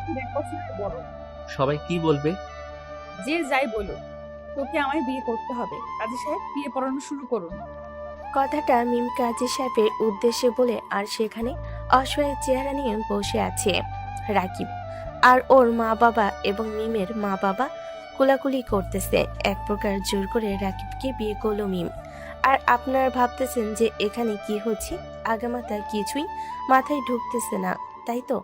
এখন 1.5 বছরের বড়। সবাই কি বলবে? যে যাই বলুক, তোকে আমায় বিয়ে করতে হবে। কাজী সাহেব, বিয়ে পড়ানো শুরু করুন। কথাটা মিম কাজী সাহেবের উদ্দেশ্যে বলে আর সেখানে অসহায় চেহারা নিয়ে বসে আছে রাকিব। আর ওর মা বাবা এবং মিমের মা বাবা কোলাকুলি করতেছে। এক প্রকার জোর করে রাকিবকে বিয়ে করলো মিম। আর আপনারা ভাবতেছেন যে এখানে কি হচ্ছে, আগামাথা কিছুই মাথায় ঢুকতেছে না, তাই তো?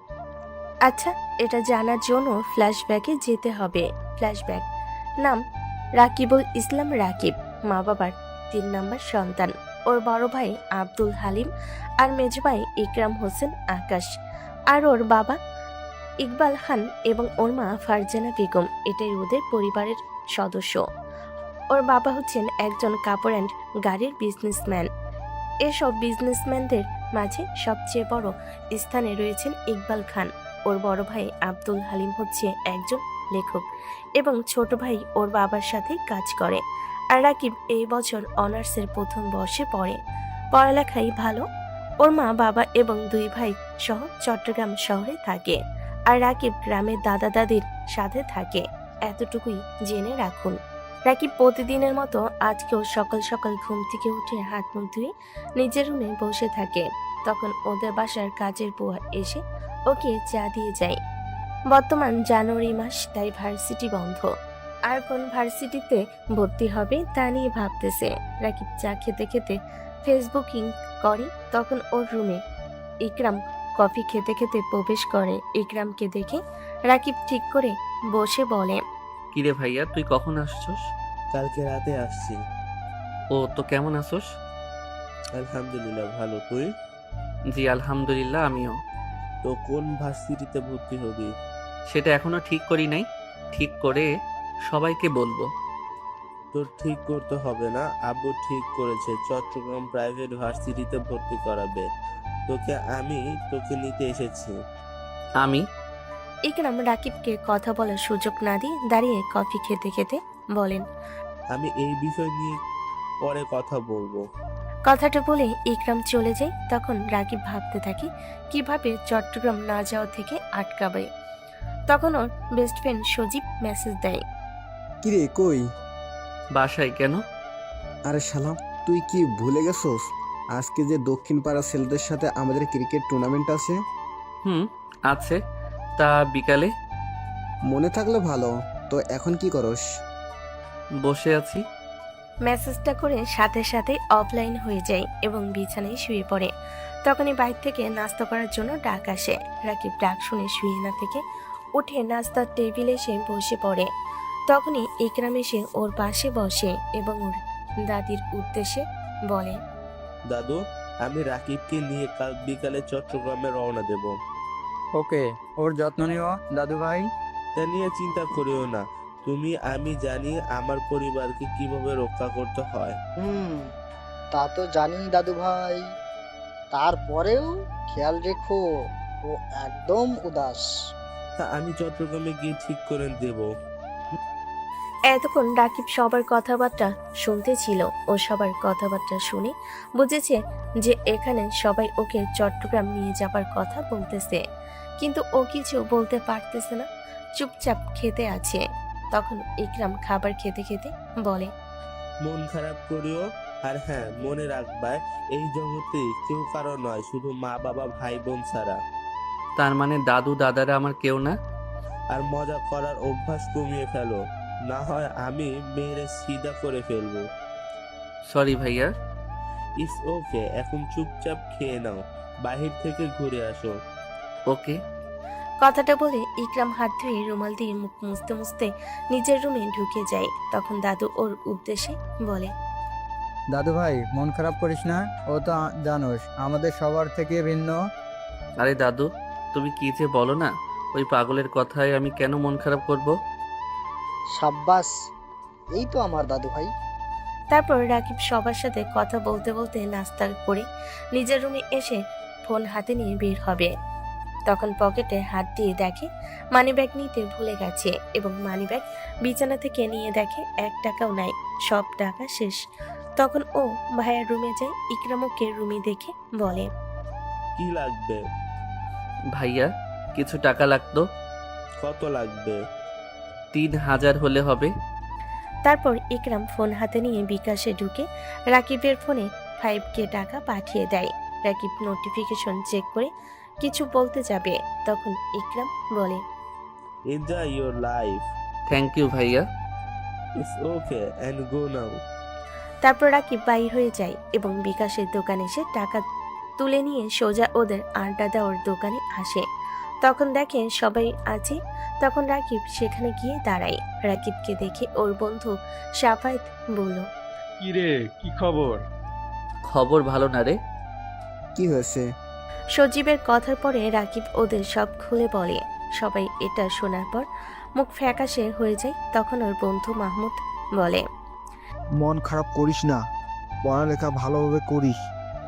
আচ্ছা, এটা জানার জন্য ফ্ল্যাশব্যাকে যেতে হবে। ফ্ল্যাশব্যাক। নাম রাকিবুল ইসলাম রাকিব। মা বাবার 3 নাম্বার সন্তান। ওর বড় ভাই আব্দুল হালিম আর মেজ ভাই ইকরাম হোসেন আকাশ। আর ওর বাবা ইকবাল খান এবং ওর মা ফারজানা বেগম। এটাই ওদের পরিবারের সদস্য। ওর বাবা হচ্ছেন একজন কাপড় অ্যান্ড গাড়ির বিজনেসম্যান। এসব বিজনেসম্যানদের মাঝে সবচেয়ে বড় স্থানে রয়েছেন ইকবাল খান। ওর বড় ভাই আব্দুল হালিম হচ্ছে একজন লেখক এবং ছোট ভাই ওর বাবার সাথে কাজ করে। আর রাকিব এই বছর অনার্সের প্রথম বর্ষে পড়ে। পড়ালেখাই ভালো। ওর মা বাবা এবং 2 ভাই সহ চট্টগ্রাম শহরে থাকে। আর রাকিব গ্রামের দাদা দাদির সাথে থাকে। এতটুকুই জেনে রাখুন। রাকিব প্রতিদিনের মতো আজকেও সকাল সকাল ঘুম থেকে উঠে হাত মুখ ধুয়ে নিজের রুমে বসে থাকে। তখন ওদের বাসার কাজের বুয়া এসে ওকে চা দিয়ে যায়। বর্তমান জানুয়ারি মাস, তাই ভার্সিটি বন্ধ। আর কোন ভার্সিটিতে ভর্তি হবে তা নিয়ে ভাবতেছে। রাকিব চা খেতে খেতে ফেসবুকিং করে। তখন ওর রুমে ইকরাম কফি খেতে খেতে প্রবেশ করে। ইকরামকে দেখে রাকিব ঠিক করে বসে বলে, কিরে ভাইয়া, তুই কখন আসছস? কালকে রাতে আসছি। ও তো কেমন আসোস? আলহামদুলিল্লাহ, ভালো। তুই? জি আলহামদুলিল্লাহ, আমিও। তো কোন ভার্সিটিতে ভর্তি হবি? সেটা এখনো ঠিক করি নাই। ঠিক করে সবাইকে বলবো। তোর ঠিক করতে হবে না, আব্বু ঠিক করেছে চট্টগ্রাম প্রাইভেট ভার্সিটিতে ভর্তি করাবে। তোকে নিতে এসেছি। আমি? ইকরাম রাকিবকে কথা বলার সুযোগ না দিয়ে দাঁড়িয়ে কফি খেতে খেতে বলেন। আমি এই বিষয় নিয়ে পরে কথা বলবো। কথাটা বলে ইকরাম চলে যায়। তখন রাকিব ভাবতে থাকে কিভাবে চট্টগ্রাম না যাওয়া থেকে আটকাবে। তখন ওর বেস্ট ফ্রেন্ড সজীব মেসেজ দেয়। কিরে কই? বাসায়। কেন? আরে শালা, তুই কি ভুলে গেছস আজকে যে দক্ষিণ পাড়া ছেলেদের সাথে আমাদের ক্রিকেট টুর্নামেন্ট আছে? হুম, আছে। তা বিকালে? মনে থাকলে ভালো। তো এখন কি করস? বসে আছি। মেসেজটা করে সাথে সাথে অফলাইন হয়ে যায় এবং বিছানায় শুয়ে পড়ে। তখনই বাইরে থেকে নাস্তা করার জন্য ডাক আসে। রাকিব ডাক শুনে শুয়ে না থেকে উঠে নাস্তার টেবিলে এসে বসে পড়ে। তখনই ইকরাম এসে ওর পাশে বসে এবং ওর দাদির উদ্দেশ্যে বলে, দাদু, আমি রাকিবকে নিয়ে কাল বিকালে চট্টগ্রামে রওনা দেব। ওকে, ওর যত্ন নিও দাদু ভাই। তা নিয়ে চিন্তা করিও না। আমি জানি আমার পরিবারকে কিভাবে রক্ষা করতে হয়। তা তো জানি দাদু ভাই, তারপরেও খেয়াল রেখো ও একদম উদাস। তা আমি চট্টগ্রামে গিয়ে ঠিক করে দেব। এতক্ষণ রাকিব সবার কথাবার্তা শুনতে ছিল। ও সবার কথাবার্তা শুনে বুঝেছে যে এখানে সবাই ওকে চট্টগ্রাম নিয়ে যাবার কথা বলতেছে, কিন্তু ও কিছু বলতে পারতেছে না। চুপচাপ খেতে আছে। তখন ইকরাম খাবার খেতে খেতে বলে, মন খারাপ করিও। আর হ্যাঁ, মনে রাখবা, এই জগতে কেউ কারো নয়, শুধু মা বাবা ভাই বোন ছাড়া। তার মানে দাদু দাদারা আমার কেউ না? আর মজা করার অভ্যাস কমিয়ে ফেলো, না হয় আমি মেরে সিধা করে ফেলবো। সরি ভাইয়া। ইটস ওকে, এখন চুপচাপ খেয়ে নাও, বাহির থেকে ঘুরে আসো। ওকে। কথাটা বলে ইকরাম হাত ধুয়ে রুমাল দিয়ে মুখ মুছতে মুছতে নিজের রুমে ঢুকে যায়। তখন দাদু ওর উদ্দেশ্যে বলে, দাদু ভাই, মন খারাপ করিস না। ও তো জানোস আমাদের সবার থেকে ভিন্ন। আরে দাদু, তুমি কি যে বলো না, ওই পাগলের কথায় আমি কেন মন খারাপ করব? সাব্বাস, এই তো আমার দাদু ভাই। তারপর রাকিব সবার সাথে কথা বলতে বলতে নাস্তা করে নিজের রুমে এসে ফোন হাতে নিয়ে বের হবে। তখন পকেটে হাত দিয়ে দেখে মানিব্যাগ নিতে ভুলে গেছে এবং মানিব্যাগ বিছানা থেকে নিয়ে দেখে 1 টাকাও নাই, সব টাকা শেষ। তখন ও ভাইয়ার রুমে যায়। ইকরামকে রুমে দেখে বলে, কি লাগবে? ভাইয়া, কিছু টাকা লাগতো। কত লাগবে? 3000 হলে হবে। তারপর ইকরাম ফোন হাতে নিয়ে বিকাশে ঢুকে রাকিবের ফোনে 5K টাকা পাঠিয়ে দেয়। রাকিব নোটিফিকেশন চেক করে কিছু বলতে যাবে, তখন ইকরাম বলে, enjoy your life. Thank you ভাইয়া। It's okay and go now. তারপর রাকিব বাইর হয়ে যায় এবং বিকাশের দোকানে এসে টাকা তুলে নিয়ে সোজা ওদের আড্ডা দেওয়ার দোকানে আসে। তখন দেখে সবাই আছে, তখন রাকিব সেখানে গিয়ে দাঁড়ায়। রাকিবকে দেখে ওর বন্ধু সাফায়েত বলল, কি রে, কি খবর? খবর ভালো না রে। কি হয়েছে? সজীবের কথার পরে রাকিব ওদের সব খুলে বলে। সবাই এটা শোনার পর মুখ ফ্যাকাশে হয়ে যায়। তখন ওর বন্ধু মাহমুদ বলে, মন খারাপ করিস না, পড়ালেখা ভালোভাবে করিস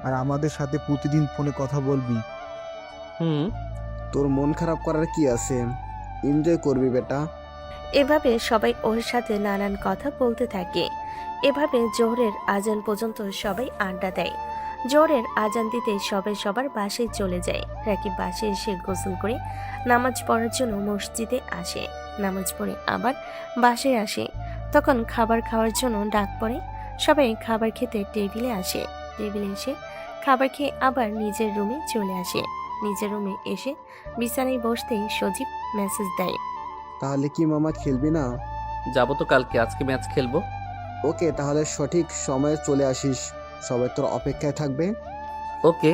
আর আমাদের সাথে প্রতিদিন ফোনে কথা বলবি। হুম। তোর মন খারাপ করার কি আছে? এনজয় করবি বেটা। এভাবে সবাই ওর সাথে নানান কথা বলতে থাকে। এভাবে জোহরের আজান পর্যন্ত সবাই আড্ডা দেয়। জোহরের আজান দিতে সবাই সবার বাসায় চলে যায়। রাকিব বাসায় এসে গোসল করে নামাজ পড়ার জন্য মসজিদে আসে। নামাজ পড়ে আবার বাসায় আসে। তখন খাবার খাওয়ার জন্য ডাক পড়ে। সবাই খাবার খেতে টেবিলে আসে। টেবিলে এসে খাবার খেয়ে আবার নিজের রুমে চলে আসে। নিজের রুমে এসে বিছানায় বসতেই সজীব মেসেজ দেয়, তাহলে কি মামা খেলবি না? যাবো তো কালকে, আজকে ম্যাচ খেলবো। ওকে, তাহলে সঠিক সময়ে চলে আসিস, সবাই তোর অপেক্ষায় থাকবে। ওকে।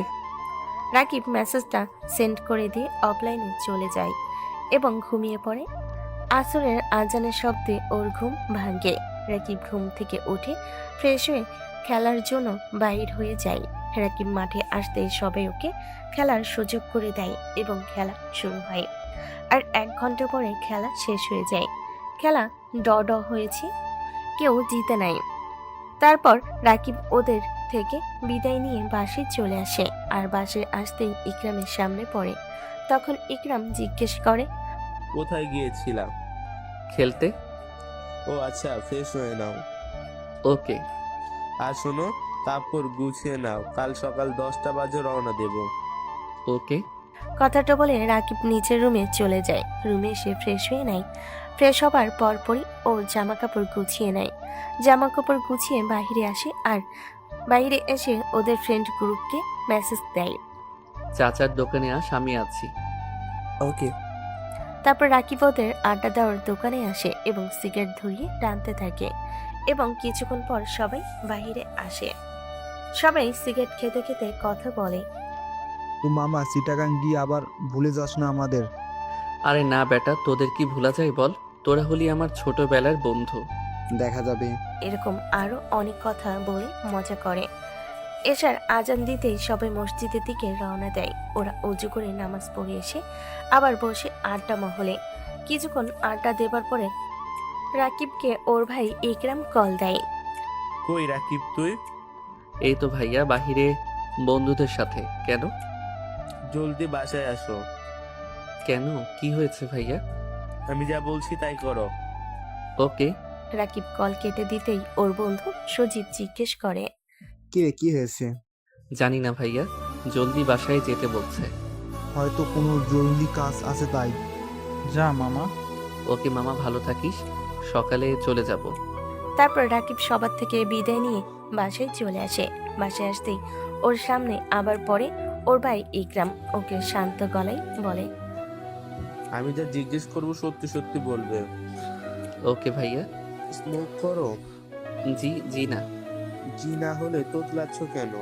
রাকিব মেসেজটা সেন্ড করে দিয়ে অফলাইনে চলে যায় এবং ঘুমিয়ে পড়ে। আসরের আজানের শব্দে ওর ঘুম ভাঙে। রাকিব ঘুম থেকে উঠে ফ্রেশ হয়ে খেলার জন্য বাইর হয়ে যায়। রাকিব মাঠে আসতে সবাই ওকে খেলার সুযোগ করে দেয় এবং খেলা শুরু হয়। আর 1 ঘন্টা পরে খেলা শেষ হয়ে যায়। খেলা ড হয়েছে, কেউ জিতে নাই। তারপর রাকিব ওদের থেকে বিদায় নিয়ে বাসে চলে আসে। আর বাসে আসতেই ইকরামের সামনে পড়ে। তখন ইকরাম জিজ্ঞেস করে, কোথায় গিয়েছিলাম? খেলতে। ও আচ্ছা, ফ্রেশ হয়ে নাও। ওকে। আর শোনো, কাপড় গুছিয়ে নাও, কাল সকাল 10টা বাজে রওনা দেব। ওকে। কথাটা বলে রাকিব নিচের রুমে চলে যায়। রুমে এসে ফ্রেশ হয়ে নেয়। ফ্রেশ হবার পরপরই ও জামা কাপড় গুছিয়ে নেয়। জামা কাপড় গুছিয়ে বাইরে আসে আর বাইরে এসে ওদের ফ্রেন্ড গ্রুপকে মেসেজ দেয়। চাচার দোকানে আস, আমি আছি। ওকে। তারপর রাকিব ওদের আড্ডা দেওয়ার দোকানে আসে এবং সিগারেট ধরিয়ে টানতে থাকে এবং কিছুক্ষণ পর সবাই বাইরে আসে। সবাই সিগারেট খেতে খেতে কথা বলে। তো মামা চিটাগাং গিয়ে আবার ভুলে যাস না আমাদের। আরে না বেটা, তোদের কি ভোলা যায় বল? তোরা হলি আমার ছোটবেলার বন্ধু। দেখা যাবে। এরকম আরো অনেক কথা বলে মজা করে। এশার আজান দিতেই সবাই মসজিদের দিকে রওনা দেয়। ওরা অজু করে নামাজ পড়ে এসে আবার বসে আড্ডা মহলে। কিছুক্ষণ আড্ডা দেবার পরে রাকিবকে ওর ভাই ইকরাম কল দেয়। কই রাকিব তুই? এই তো ভাইয়া, বাহিরে বন্ধুদের সাথে। কেন? জলদি বাসায় আসো। কেন, কি হয়েছে ভাইয়া? আমি যা বলছি তাই করো। ওকে। রাকিব কল কেটে দিতেই ওর বন্ধু সজীব জিজ্ঞেস করে, কি রে, কি হয়েছে? জানি না ভাইয়া, জলদি বাসায় যেতে বলছে। হয়তো কোনো জরুরি কাজ আছে তাই। যা মামা। ওকে মামা, ভালো থাকিস, সকালে চলে যাব। তারপর রাকিব সবার থেকে বিদায় নিয়ে বাসায় চলে আসে। বাসায় আসতেই ওর সামনে আবার পড়ে ওর ভাই ইকরাম। ওকে শান্ত গলায় বলে, আমি যা জিজ্ঞেস করবো সত্যি সত্যি বলবে। ওকে ভাইয়া। স্মোক করো? জি জি না। জি না হলে তোতলাচ্ছ কেন?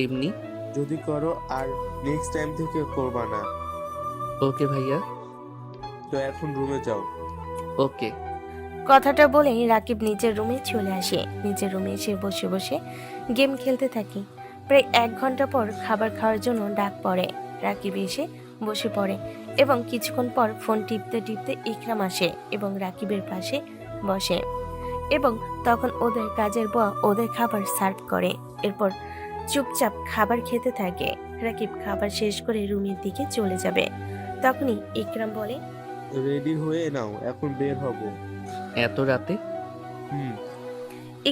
এমনি। যদি করো আর নেক্সট টাইম থেকে করবা না। ওকে ভাইয়া। তো এখন রুমে যাও। ওকে। কথাটা বলেই রাকিব নিজের রুমে চলে আসে। নিজের রুমে এসে বসে বসে গেম খেলতে থাকে। প্রায় 1 ঘন্টা পর খাবার খাওয়ার জন্য ডাক পড়ে। রাকিব এসে বসে পড়ে এবং কিছুক্ষণ পর ফোন টিপতে টিপতে ইকরাম আসে এবং রাকিবের পাশে বসে এবং তখন ওদের কাজের বুয়া ওদের খাবার সার্ভ করে। এরপর চুপচাপ খাবার খেতে থাকে। রাকিব খাবার শেষ করে রুমের দিকে চলে যাবে। তখনই ইকরাম বলে, রেডি হয়ে নাও, এখন বের হব। এত রাতে?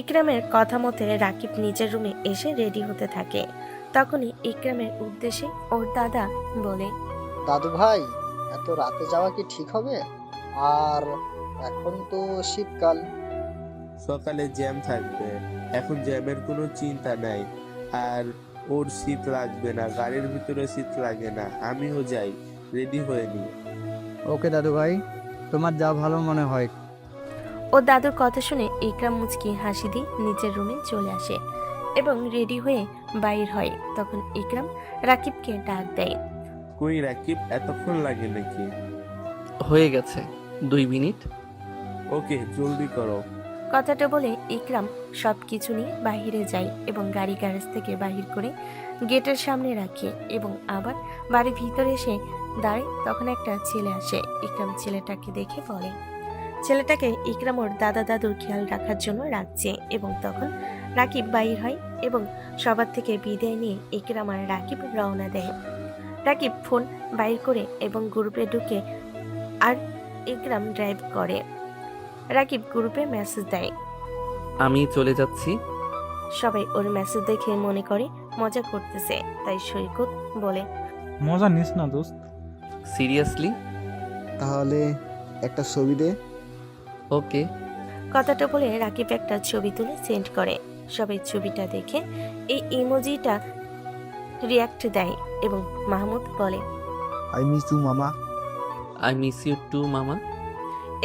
ইকরামের কথা মতে রাকিব নিজের রুমে এসে রেডি হতে থাকে। তখনই ইকরামের উদ্দেশ্যে ওর দাদা বলে, দাদু ভাই, এত রাতে যাওয়া কি ঠিক হবে? আর এখন তো শীতকাল। সকালে জ্যাম থাকবে, এখন জ্যামের কোনো চিন্তা নাই। আর ওর শীত লাগবে না, গাড়ির ভিতরে শীত লাগে না। আমিও যাই, রেডি হয়ে নি। ওকে দাদু ভাই, তোমার যা ভালো মনে হয়। ও দাদুর কথা শুনে ইকরাম মুচকি হাসি দিয়ে নিচের রুমে চলে আসে এবং রেডি হয়ে বাইর হয়। তখন ইকরাম রাকিবকে ডাক দেয়। কই রাকিব, এতক্ষণ লাগে নাকি? হয়ে গেছে 2 মিনিট। ওকে, জলদি করো। কথাটা বলে ইকরাম সব কিছু নিয়ে বাহিরে যায় এবং গাড়ি গ্যারেজ থেকে বাহির করে গেটের সামনে রাখে এবং আবার বাড়ির ভিতরে এসে দাঁড়ায়। তখন একটা ছেলে আসে। ইকরাম ছেলেটাকে দেখে বলে, ছেলেটাকে ইকরাম ওর দাদা দাদুর খেয়াল রাখার জন্য রাখছে। এবং তখন রাকিব বাহির হয় এবং সবার থেকে বিদায় নিয়ে ইকরাম আর রাকিব রওনা দেয়। রাকিব ফোন বাইর করে এবং গ্রুপে ঢুকে আর ইকরাম ড্রাইভ করে। রাকিব গ্রুপে মেসেজ দেয়। আমি চলে যাচ্ছি। সবাই ওর মেসেজ দেখে মনে করে মজা করতেছে, তাই সৈকত বলে, মজা নিস না দোস্ত। সিরিয়াসলি? তাহলে একটা ছবি দে। ওকে। কথাটা বলে রাকিব একটা ছবি তুলে সেন্ড করে। সবাই ছবিটা দেখে এই ইমোজিটা রিয়াক্ট দেয় এবং মাহমুদ বলে, আই মিস ইউ মামা। আই মিস ইউ টু মামা।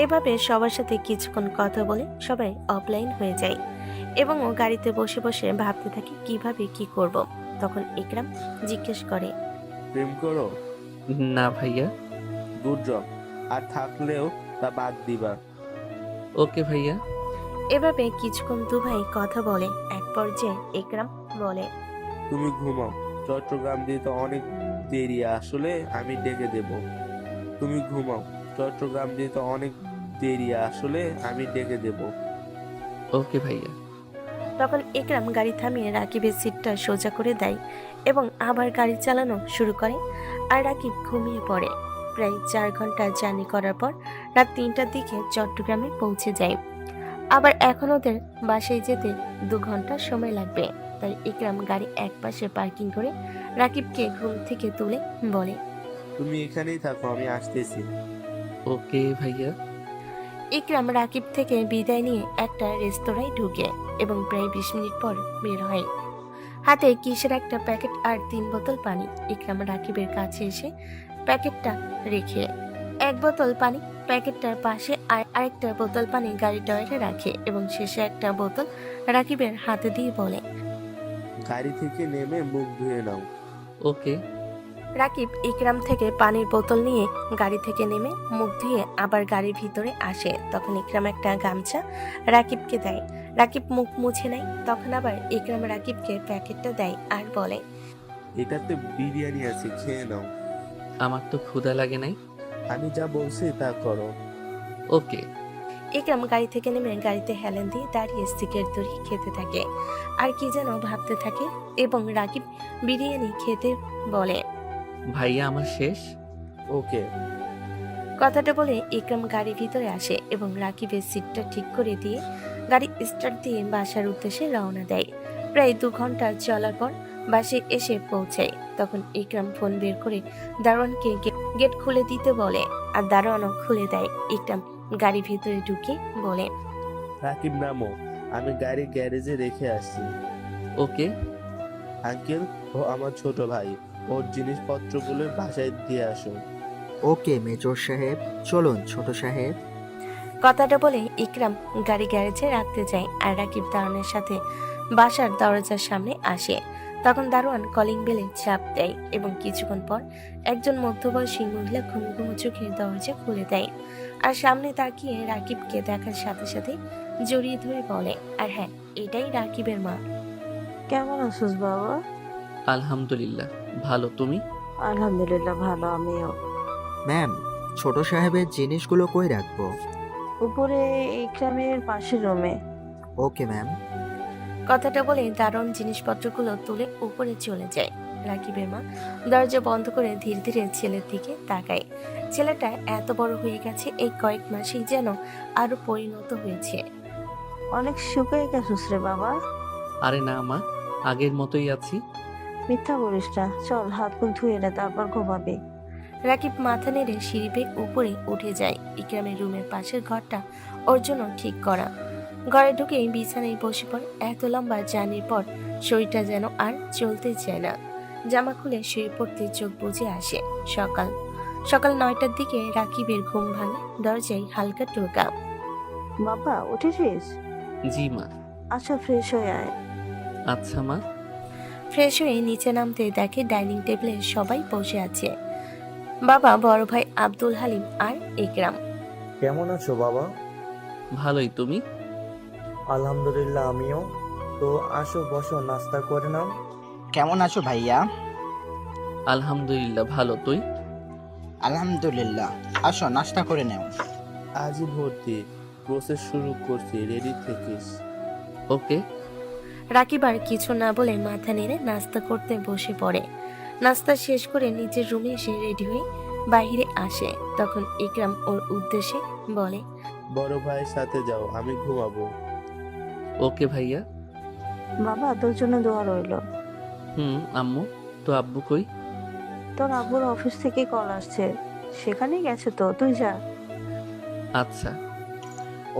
এভাবে সবার সাথে কিছুক্ষণ কথা বলে সবাই অফলাইন হয়ে যায় এবং ও গাড়িতে বসে বসে ভাবতে থাকে কিভাবে কি করব। তখন ইকরাম জিজ্ঞেস করে, প্রেম করো? না ভাইয়া। Good job. আর থাকলেও তা বাদ দিবা। ওকে ভাইয়া। এভাবে কিছুক্ষণ দু ভাই কথা বলে। এক পর্যায়ে ইকরাম বলে, তুমি ঘুমাও, চট্টগ্রাম দিয়ে তো অনেক দেরি, আসলে আমি ডেকে দেব। তুমি ঘুমাও, চট্টগ্রাম দিয়ে তো অনেক দেরি, আসলে আমি ডেকে দেব। ওকে ভাইয়া। তখন ইকরাম গাড়ি থামিয়ে রাকিবের সিটটা সোজা করে দেয় এবং আবার গাড়ি চালানো শুরু করে। আর রাকিব ঘুমিয়ে পড়ে। প্রায় 4 ঘন্টা জার্নি করার পর রাত 3টার দিকে চট্টগ্রামে পৌঁছে যায়। আবার এখন ওদের বাসায় যেতে 2 ঘন্টা সময় লাগবে। তাই ইকরাম গাড়ি একপাশে পার্কিং করে রাকিবকে ঘুম থেকে তুলে বলে, তুমি এখানেই থাকো, আমি আসতেছি। ওকে ভাইয়া। ইকরাম রাকিব থেকে বিদায় নিয়ে একটা রেস্তোরাঁয় ঢুকে এবং প্রায় 20 মিনিট পর বের হয়। হাতে কিসের একটা প্যাকেট আর 3 বোতল পানি। ইকরাম রাকিবের কাছে এসে প্যাকেটটা রেখে 1 বোতল পানি প্যাকেটটার পাশে আর আরেকটা বোতল পানি গাড়ি টয়লেটে রাখে এবং শেষে একটা বোতল রাকিবের হাতে দিয়ে বলে, গাড়ি থেকে নেমে মুখ ধুয়ে নাও। ওকে। রাকিব ইকরাম থেকে পানির বোতল নিয়ে গাড়ি থেকে নেমে মুখ ধুয়ে আবার গাড়ির ভিতরে আসে। তখন ইকরাম একটা গামছা রাকিবকে দেয়। রাকিব মুখ মুছে নেয়। তখন আবার ইকরাম রাকিবকে প্যাকেটটা দেয় আর বলে, এটাতে বিরিয়ানি আছে, খেয়ে নাও। আমার তো ক্ষুধা লাগে নাই। আমি যা বলছি তা করো। ওকে। ইকরাম গাড়ি থেকে নেমে গাড়িতে হেলেন দিয়ে দাঁড়িয়ে সিগারেট ধরিয়ে খেতে থাকে আর কি যেন ভাবতে থাকে এবং রাকিব বিরিয়ানি খেতে বলে, ভাইয়া আমার শেষ। ওকে। কথাটা বলে ইকরাম গাড়ির ভিতরে আসে এবং রাকিবের সিটটা ঠিক করে দিয়ে গাড়ি স্টার্ট দিয়ে বাসার উদ্দেশ্যে রওনা দেয়। প্রায় 2 ঘন্টা চলার পর বাসে এসে পৌঁছায়। তখন ইকরাম ফোন বের করে দারোয়ানকে গেট খুলে দিতে বলে আর দারোয়ানও খুলে দেয়। ইকরাম গাড়ির ভিতরে ঢুকে বলে, রাকিব নামো, আমি গাড়ি গ্যারেজে রেখে আসছি। ওকে। আঙ্কেল, ও আমার ছোট ভাই, ওর জিনিসপত্রগুলো বাসায় দিয়ে আসো। ওকে মেজর সাহেব, চলুন ছোট সাহেব। কথাটা বলে ইকরাম গাড়ি গ্যারেজে রাখতে যায় আর রাকিব দারোয়ানের সাথে বাসার দরজার সামনে আসে। তখন দারোয়ান কলিং বেলে চাপ দেয় এবং কিছুক্ষণ পর একজন মধ্যবয়সী মহিলা ঘুমু ঘুমু চোখে দরজা খুলে দেয় আর সামনে তাকিয়ে রাকিবকে দেখার সাথে সাথে জড়িয়ে ধরে বলে, আর হ্যাঁ, এটাই রাকিবের মা। কেমন আছিস বাবা? আলহামদুলিল্লাহ ভালো, তুমি? আলহামদুলিল্লাহ ভালো, আমিও। ম্যাম, ছোট সাহেবের জিনিসগুলো কই রাখবো? উপরে ইকরামের পাশের রুমে। Okay ma'am. কথাটা বলে দারুণ জিনিসপত্রগুলো তুলে উপরে চলে যায়। রাকিবের মা দরজা বন্ধ করে ধীরে ধীরে ছেলের দিকে তাকায়। ছেলেটা এত বড় হয়ে গেছে, এই কয়েক মাসেই যেন আরো পরিণত হয়েছে। অনেক শুকিয়ে গেছিস রে বাবা। আরে না মা, আগের মতোই আছি। মিথ্যা বলিস না, চল হাত মুখ ধুয়ে নে তারপর ঘুমাবি। রাকিব মাথা নেড়ে সিঁড়ি বেয়ে উপরে উঠে যায়। ইকরামের রুমের পাশের ঘরটা ওর জন্য ঠিক করা। ঘরে ঢুকেই বিছানায় বসে পড়ে। এত লম্বা জার্নির পর শরীরটা যেন আর চলতে চায় না। জামা খুলে শুয়ে পড়তে চোখ বুজে আসে। সকাল 9টার দিকে রাকিবের ঘুম ভাঙে। দরজায় হালকা টোকা। বাবা উঠেছিস? জি মা। আচ্ছা ফ্রেশ হয়ে আয়। আচ্ছা মা। ফ্রেশ হয়ে নিচে নামতে দেখে ডাইনিং টেবিলে সবাই বসে আছে। বাবা, বড় ভাই আব্দুল হালিম আর ইকরাম। কেমন আছো বাবা? ভালোই, তুমি? আলহামদুলিল্লাহ, আমিও। তো আসো, বসো, নাস্তা করে নাও। কেমন আছো ভাইয়া? আলহামদুলিল্লাহ ভালো, তুই? আলহামদুলিল্লাহ, আসো নাস্তা করে নাও। আজই ভর্তি, প্রসেস শুরু করছি, রেডি থাকিস। ওকে। রাকিব আর কিছু না বলে মাথা নেড়ে নাস্তা করতে বসে পড়ে। নাস্তা শেষ করে নিজের রুমে এসে রেডি হয়ে বাইরে আসে। তখন ইকরাম ওর উদ্দেশ্যে বলে, বড় ভাইয়ের সাথে যাও, আমি ঘুমাবো। ওকে ভাইয়া। বাবা তোর জন্য দোয়া রইলো। আম্মু, তো আব্বু কই? তোর আব্বুর অফিস থেকে কল আসছে, সেখানেই গেছে তো, তুই যা। আচ্ছা।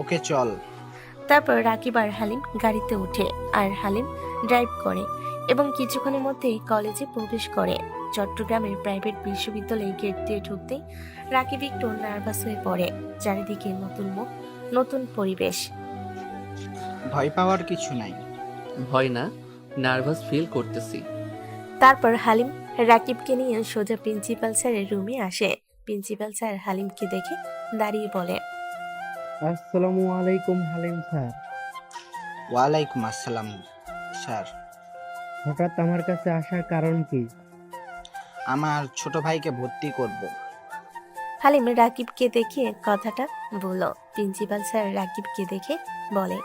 ওকে চল। তারপর রাকিব আর হালিম গাড়িতে ওঠে আর হালিম ড্রাইভ করে এবং কিছুক্ষণের মধ্যেই কলেজে প্রবেশ করে। চট্টগ্রামের প্রাইভেট বিশ্ববিদ্যালয়ে গেট দিয়ে ঢুকতেই রাকিব একটু নার্ভাস হয়ে পড়ে। চারিদিকে নতুন মুখ, নতুন পরিবেশ। ভয় পাওয়ার কিছু নাই। ভয় না, নার্ভাস ফিল করতেছি। তারপর হালিম রাকিবকে নিয়ে সোজা প্রিন্সিপাল স্যারের রুমে আসে। প্রিন্সিপাল স্যার হালিমকে দেখে দাঁড়িয়ে বলে, আসসালামু আলাইকুম হালিম স্যার। ওয়ালাইকুম আসসালাম স্যার। হঠাৎ আমার কাছে আসার কারণ কি? আমার ছোট ভাইকে ভর্তি করব। হালিম রাকিবকে দেখিয়ে কথাটা বলল। প্রিন্সিপাল স্যার রাকিবকে দেখে বলে,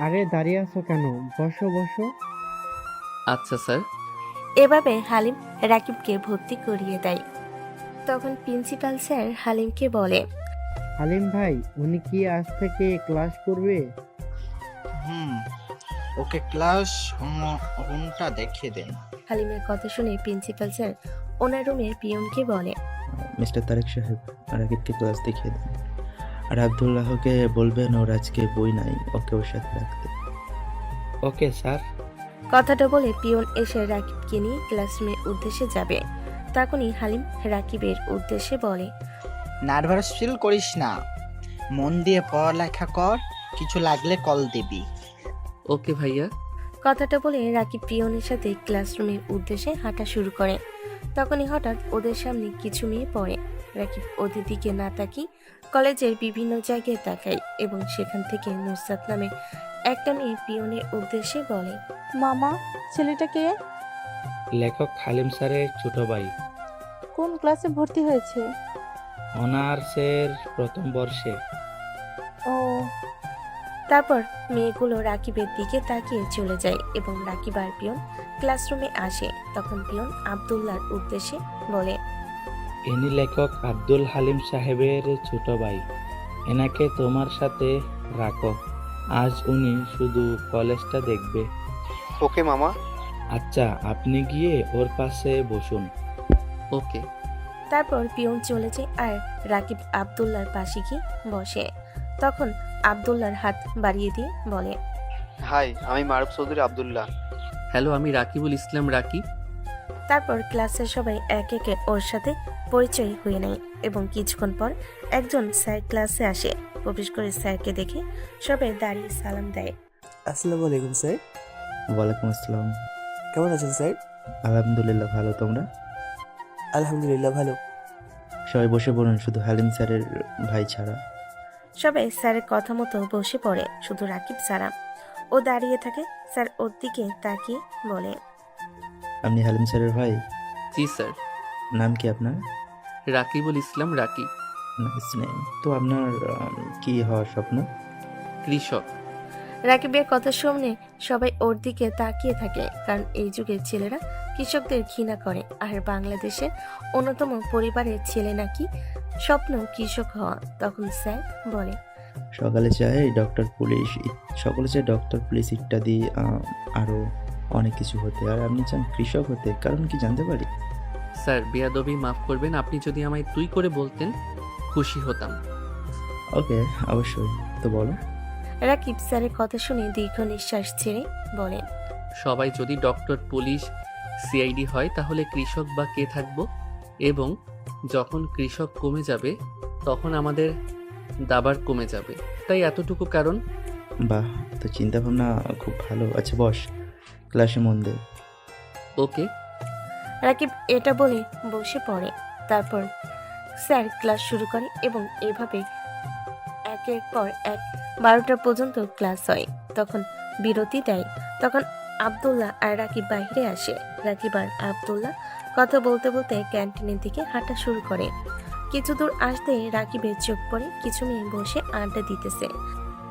আরে দাঁড়িয়ে আছো কেন? বসো বসো। আচ্ছা স্যার। এভাবে হালিম রাকিবকে ভর্তি করিয়ে দেয়। তখন প্রিন্সিপাল স্যার হালিমকে বলে, হালিম ভাই, উনি কি আজ থেকে ক্লাস করবে? ওকে ক্লাস রুমটা দেখিয়ে দেন। হালিমের কথা শুনে প্রিন্সিপাল স্যার ওনার রুমের পিয়নকে বলে, মিস্টার তারেক সাহেব, রাকিবকে ক্লাস দেখিয়ে দেন। আর আব্দুল্লাহকে বলবেন ওর আজকে বই নাই, ওকে ওর সাথে রাখতে। Okay sir. কথাটা বলে পিয়ন এসে রাকিবকে নিয়ে ক্লাসরুমের উদ্দেশ্যে যাবে। তখনই হালিম রাকিবের উদ্দেশ্যে বলে, নার্ভাস ফিল করিস না, মন দিয়ে পড়ালেখা কর, কিছু লাগলে কল দিবি। ওকে ভাইয়া। কথাটা বলে রাকিব পিয়নের সাথে ক্লাসরুমের উদ্দেশ্যে হাঁটা শুরু করে। তখনই হঠাৎ ওদের সামনে কিছু মেয়ে পড়ে। রাকিব ওদের দিকে না তাকিয়ে কলেজের বিভিন্ন জায়গায় তাকায় এবং সেখান থেকে নুসরাত নামে একটা মেয়ে পিয়নের উদ্দেশ্যে বলে, মামা, ছেলেটা কে? লেখক হালিম স্যারের ছোট ভাই, কোন ক্লাসে ভর্তি হয়েছে? অনার্সের প্রথম বর্ষে। ও, তারপর মেয়েগুলো রাকিবের দিকে তাকিয়ে চলে যায় এবং রাকিব আর পিয়ন ক্লাসরুমে আসে। তখন পিয়ন আব্দুল্লাহর উদ্দেশ্যে বলে, ইনি লেখক আব্দুল হালিম সাহেবের ছোট ভাই, এনাকে তোমার সাথে রাখো, আজ উনি শুধু কলেজটা দেখবে। ওকে মামা। আচ্ছা, আপনি গিয়ে ওর পাশে বসুন। ওকে। তারপর পিয়ন চলে যায় আর রাকিব আব্দুল্লাহর পাশে গিয়ে বসে। তখন আব্দুল্লাহর হাত বাড়িয়ে দিয়ে বলে, হাই, আমি মারুফ চৌধুরী আব্দুল্লাহ। হ্যালো, আমি রাকিবুল ইসলাম রাকিব। তারপর ক্লাসের সবাই এক একে ওর সাথে পরিচয় হয়ে নেয় এবং কিছুক্ষণ পর একজন স্যার ক্লাসে আসে। প্রবেশ করে স্যারকে দেখে সবাই দাঁড়িয়ে সালাম দেয়। আসসালামু আলাইকুম স্যার। ওয়ালাইকুম আসসালাম। কেমন আছেন স্যার? আলহামদুলিল্লাহ ভালো, তোমরা? আলহামদুলিল্লাহ ভালো। সবাই বসে পড়ুন, শুধু হালিম স্যারের ভাই ছাড়া। সবাই স্যারের কথা মতো বসে পড়ে, শুধু রাকিব ছাড়া। ও দাঁড়িয়ে থাকে। স্যার ওর দিকে তাকিয়ে বলে, আপনি হালিম স্যারের ভাই? জি স্যার। নাম কি আপনার? রাকিবুল ইসলাম রাকিব। Nice name. তো আপনার কি হওয়ার স্বপ্ন? কৃষক। রাকিবের কথা শুনে সবাই ওর দিকে তাকিয়ে থাকে, কারণ এই যুগের ছেলেরা কৃষকদের ঘৃণা করে। আর বাংলাদেশের অন্যতম পরিবারের ছেলে নাকি স্বপ্ন কৃষক হওয়া। তখন স্যার বলে, সকালে চাই ডক্টর, পুলিশ, সকলে চায় ডক্টর, পুলিশ ইত্যাদি আরও অনেক কিছু হতে, আর আপনি চান কৃষক হতে, কারণ কি জানতে পারি? স্যার বেয়াদবি মাফ করবেন, আপনি যদি আমায় তুই করে বলতেন খুশি হতাম। ওকে, অবশ্যই। তো বলো। রাকিব স্যারের কথা শুনে দীর্ঘ নিঃশ্বাস ছেড়ে বলেন, সবাই যদি ডক্টর, পুলিশ, সিআইডি হয় তাহলে কৃষক বা কে থাকবো? এবং যখন কৃষক কমে যাবে তখন আমাদের দাবার কমে যাবে। তাই এতটুকু কারণ। বাহ, তো চিন্তা ভাবনা খুব ভালো। আচ্ছা বস, ক্লাসে মন দে। ওকে। রাকিব এটা বলে বসে পড়ে। তারপর স্যার ক্লাস শুরু করে এবং এভাবে একের পর এক 12টা পর্যন্ত ক্লাস হয়। তখন বিরতি দেয়। তখন আব্দুল্লাহ আর রাকিব বাইরে আসে। রাকিব আর আব্দুল্লাহ কথা বলতে বলতে ক্যান্টিনের দিকে হাঁটা শুরু করে। কিছু দূর আসতেই রাকিবের চোখ পড়ে কিছু মেয়ে বসে আড্ডা দিতেছে।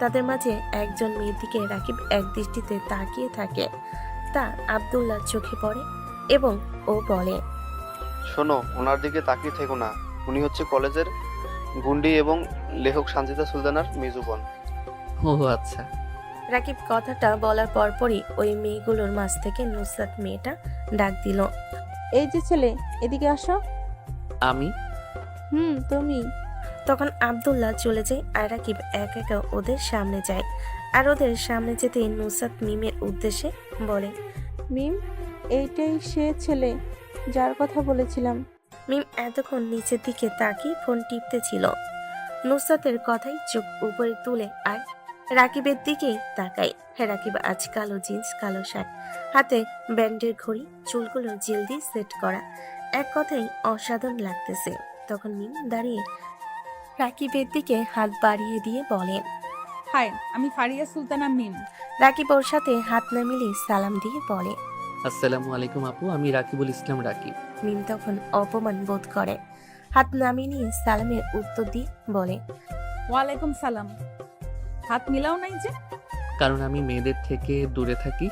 তাদের মাঝে একজন মেয়ের দিকে রাকিব এক দৃষ্টিতে তাকিয়ে থাকে। তা আব্দুল্লাহ চোখে পড়ে এবং ও বলে, শোনো, ওনার দিকে তাকিয়ে থেকো না। উনি হচ্ছে কলেজের গুন্ডি এবং লেখক সানজিদা সুলতানার মেজো বোন। ও আচ্ছা। রাকিব কথাটা বলার পরপরই ওই মেয়েগুলোর মাঝ থেকে নুসরাত মেয়েটা ডাক দিল, এই যে ছেলে, এদিকে আসো। আমি? তুমি। তখন আব্দুল্লাহ চলে যায় আর রাকিব এক একা ওদের সামনে যায়। আর ওদের সামনে যেতে নুসরাত মিমের উদ্দেশ্যে বলে, মিম, এইটাই সে ছেলে যার কথা বলেছিলাম। মিম এতক্ষণ নিচের দিকে তাকিয়ে ফোন টিপতে ছিল। নুসরাতের কথাই চোখ উপরে তুলে আর রাকিবের দিকেই তাকায়। রাকিব আজ কালো জিন্স, কালো শার্ট, হাতে ব্যান্ডের ঘড়ি, চুলগুলো জেল দিয়ে সেট করা, এক কথাই অসাধারণ লাগতেছে। তখন মিম দাঁড়িয়ে রাকিবের দিকে হাত বাড়িয়ে দিয়ে বলেন, হাই, আমি ফারিয়া সুলতানা মিম। রাকিব ওর সাথে হাত না মিলিয়ে সালাম দিয়ে বলে, আসসালামু আলাইকুম আপু, আমি রাকিবুল ইসলাম রাকিব। মিম তখন অপমান বোধ করে। হাত নামিয়ে নিয়ে সালামের উত্তর দিয়ে বলে, ওয়ালাইকুম সালাম। হাত মিলাও নাই যে? কারণ আমি মেয়েদের থেকে দূরে থাকি,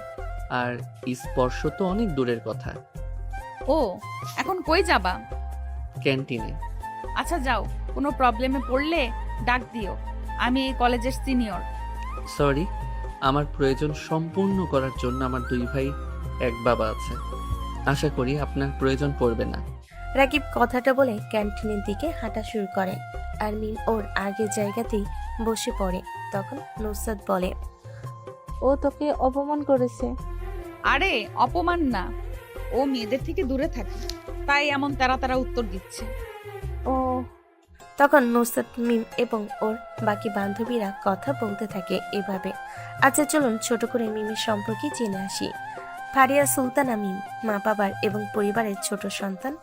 আর স্পর্শ তো অনেক দূরের কথা। ও, এখন কই যাবা? ক্যান্টিনে। আচ্ছা যাও, কোনো প্রবলেমে পড়লে ডাক দিও, আমি এই কলেজের সিনিয়র। সরি, আমার প্রয়োজন সম্পূর্ণ করার জন্য আমার দুই ভাই, এক বাবা আছে। আশা করি আপনার প্রয়োজন পড়বে না। রাকিব কথাটা বলে ক্যান্টিনের দিকে হাঁটা শুরু করে আর মিম ওর আগের জায়গাতেই বসে পড়ে। তখন নুসরাত বলে, ও তোকে অপমান করেছে। আরে অপমান না, ও মেয়েদের থেকে দূরে থাকে, তাই এমন তারা তারা উত্তর দিচ্ছে। ও। তখন নুসরাত, মিম এবং ওর বাকি বান্ধবীরা কথা বলতে থাকে এভাবে। আচ্ছা চলুন ছোট করে মিমের সম্পর্কে জেনে আসি। ফারিয়া সুলতানা মিম, মা বাবার এবং পরিবারের ছোট সন্তান।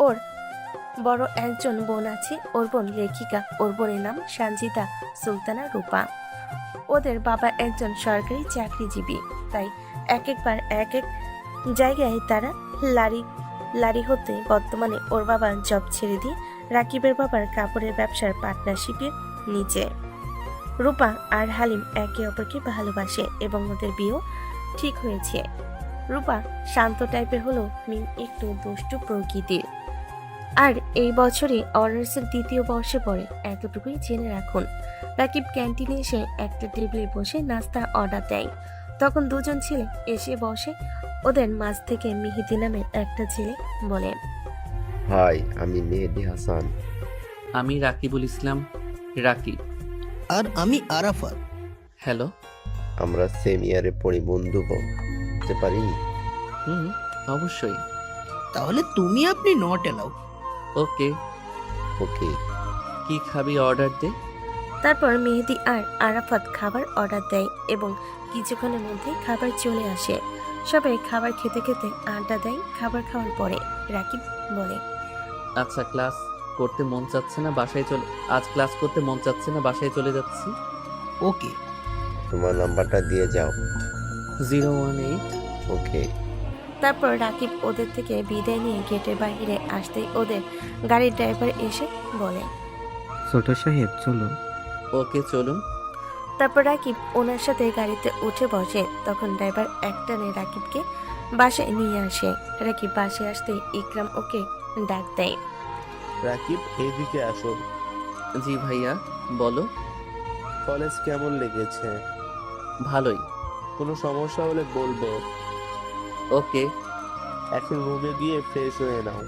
ওর বড় একজন বোন আছে, ওর বোন লেখিকা, ওর বোনের নাম সানজিদা সুলতানা রূপা। ওদের বাবা একজন সরকারি চাকরিজীবী, তাই একবার এক এক জায়গায় তারা লারি হতে বর্তমানে ওর বাবা জব ছেড়ে দিয়ে রাকিবের বাবার কাপড়ের ব্যবসার পার্টনারশিপের নিচে। রূপা আর হালিম একে অপরকে ভালোবাসে এবং ওদের বিয়েও ঠিক হয়েছে। রূপা শান্ত টাইপের হলেও মিম একটু দুষ্টু প্রকৃতির। আর এই বছরে অনার্সের 2য় বর্ষে পড়ে, এতটুকুই জেনে রাখুন। রাকিব ক্যান্টিনে এসে একটা টেবিলে বসে নাস্তা অর্ডার দেয়। তখন দুজন ছেলে এসে বসে। ওদের মাঝ থেকে মেহেদি নামের একটা ছেলে বলে, হাই, আমি মেহেদি হাসান। আমি রাকিবুল ইসলাম রাকিব। আর আমি আরাফাত। হ্যালো। আমরা সেম ইয়ারে পড়ি, বন্ধু হতে পারি? অবশ্যই। তাহলে তুমি আপনি নট এলাও। ওকে। ওকে। কি খাবি অর্ডার দে। তারপর মেহেদি আর আরাফাত খাবার অর্ডার দেয় এবং কিছুক্ষণের মধ্যে খাবার চলে আসে। সবাই খাবার খেতে খেতে আড্ডা দেয়। খাবার খাওয়ার পরে রাকিব বলে, আচ্ছা ক্লাস করতে মন চাচ্ছে না, আজ ক্লাস করতে মন চাচ্ছে না, বাসায় চলে যাচ্ছি। ওকে। তোমার নাম্বারটা দিয়ে যাও। 018। ওকে। তারপর রাকিব ওদের থেকে বিদায় নিয়ে গেটের বাইরে আসতেই ওদের গাড়ির ড্রাইভার এসে বলে, ছোট সাহেব চলো। ওকে চলুন। তারপর রাকিব ওনার সাথে গাড়িতে উঠে বসে। তখন ড্রাইভার একটানে রাকিবকে বাসায় নিয়ে আসে। রাকিব বাসায় আসতে ইকরাম ওকে ডাক দেয়, রাকিব এদিকে আসো। জি ভাইয়া বলো। কলেজ কেমন লেগেছে? ভালোই। কোনো সমস্যা হলে বলবে। ওকে। এখন রুমে গিয়ে ফ্রেশ হয়ে নাও।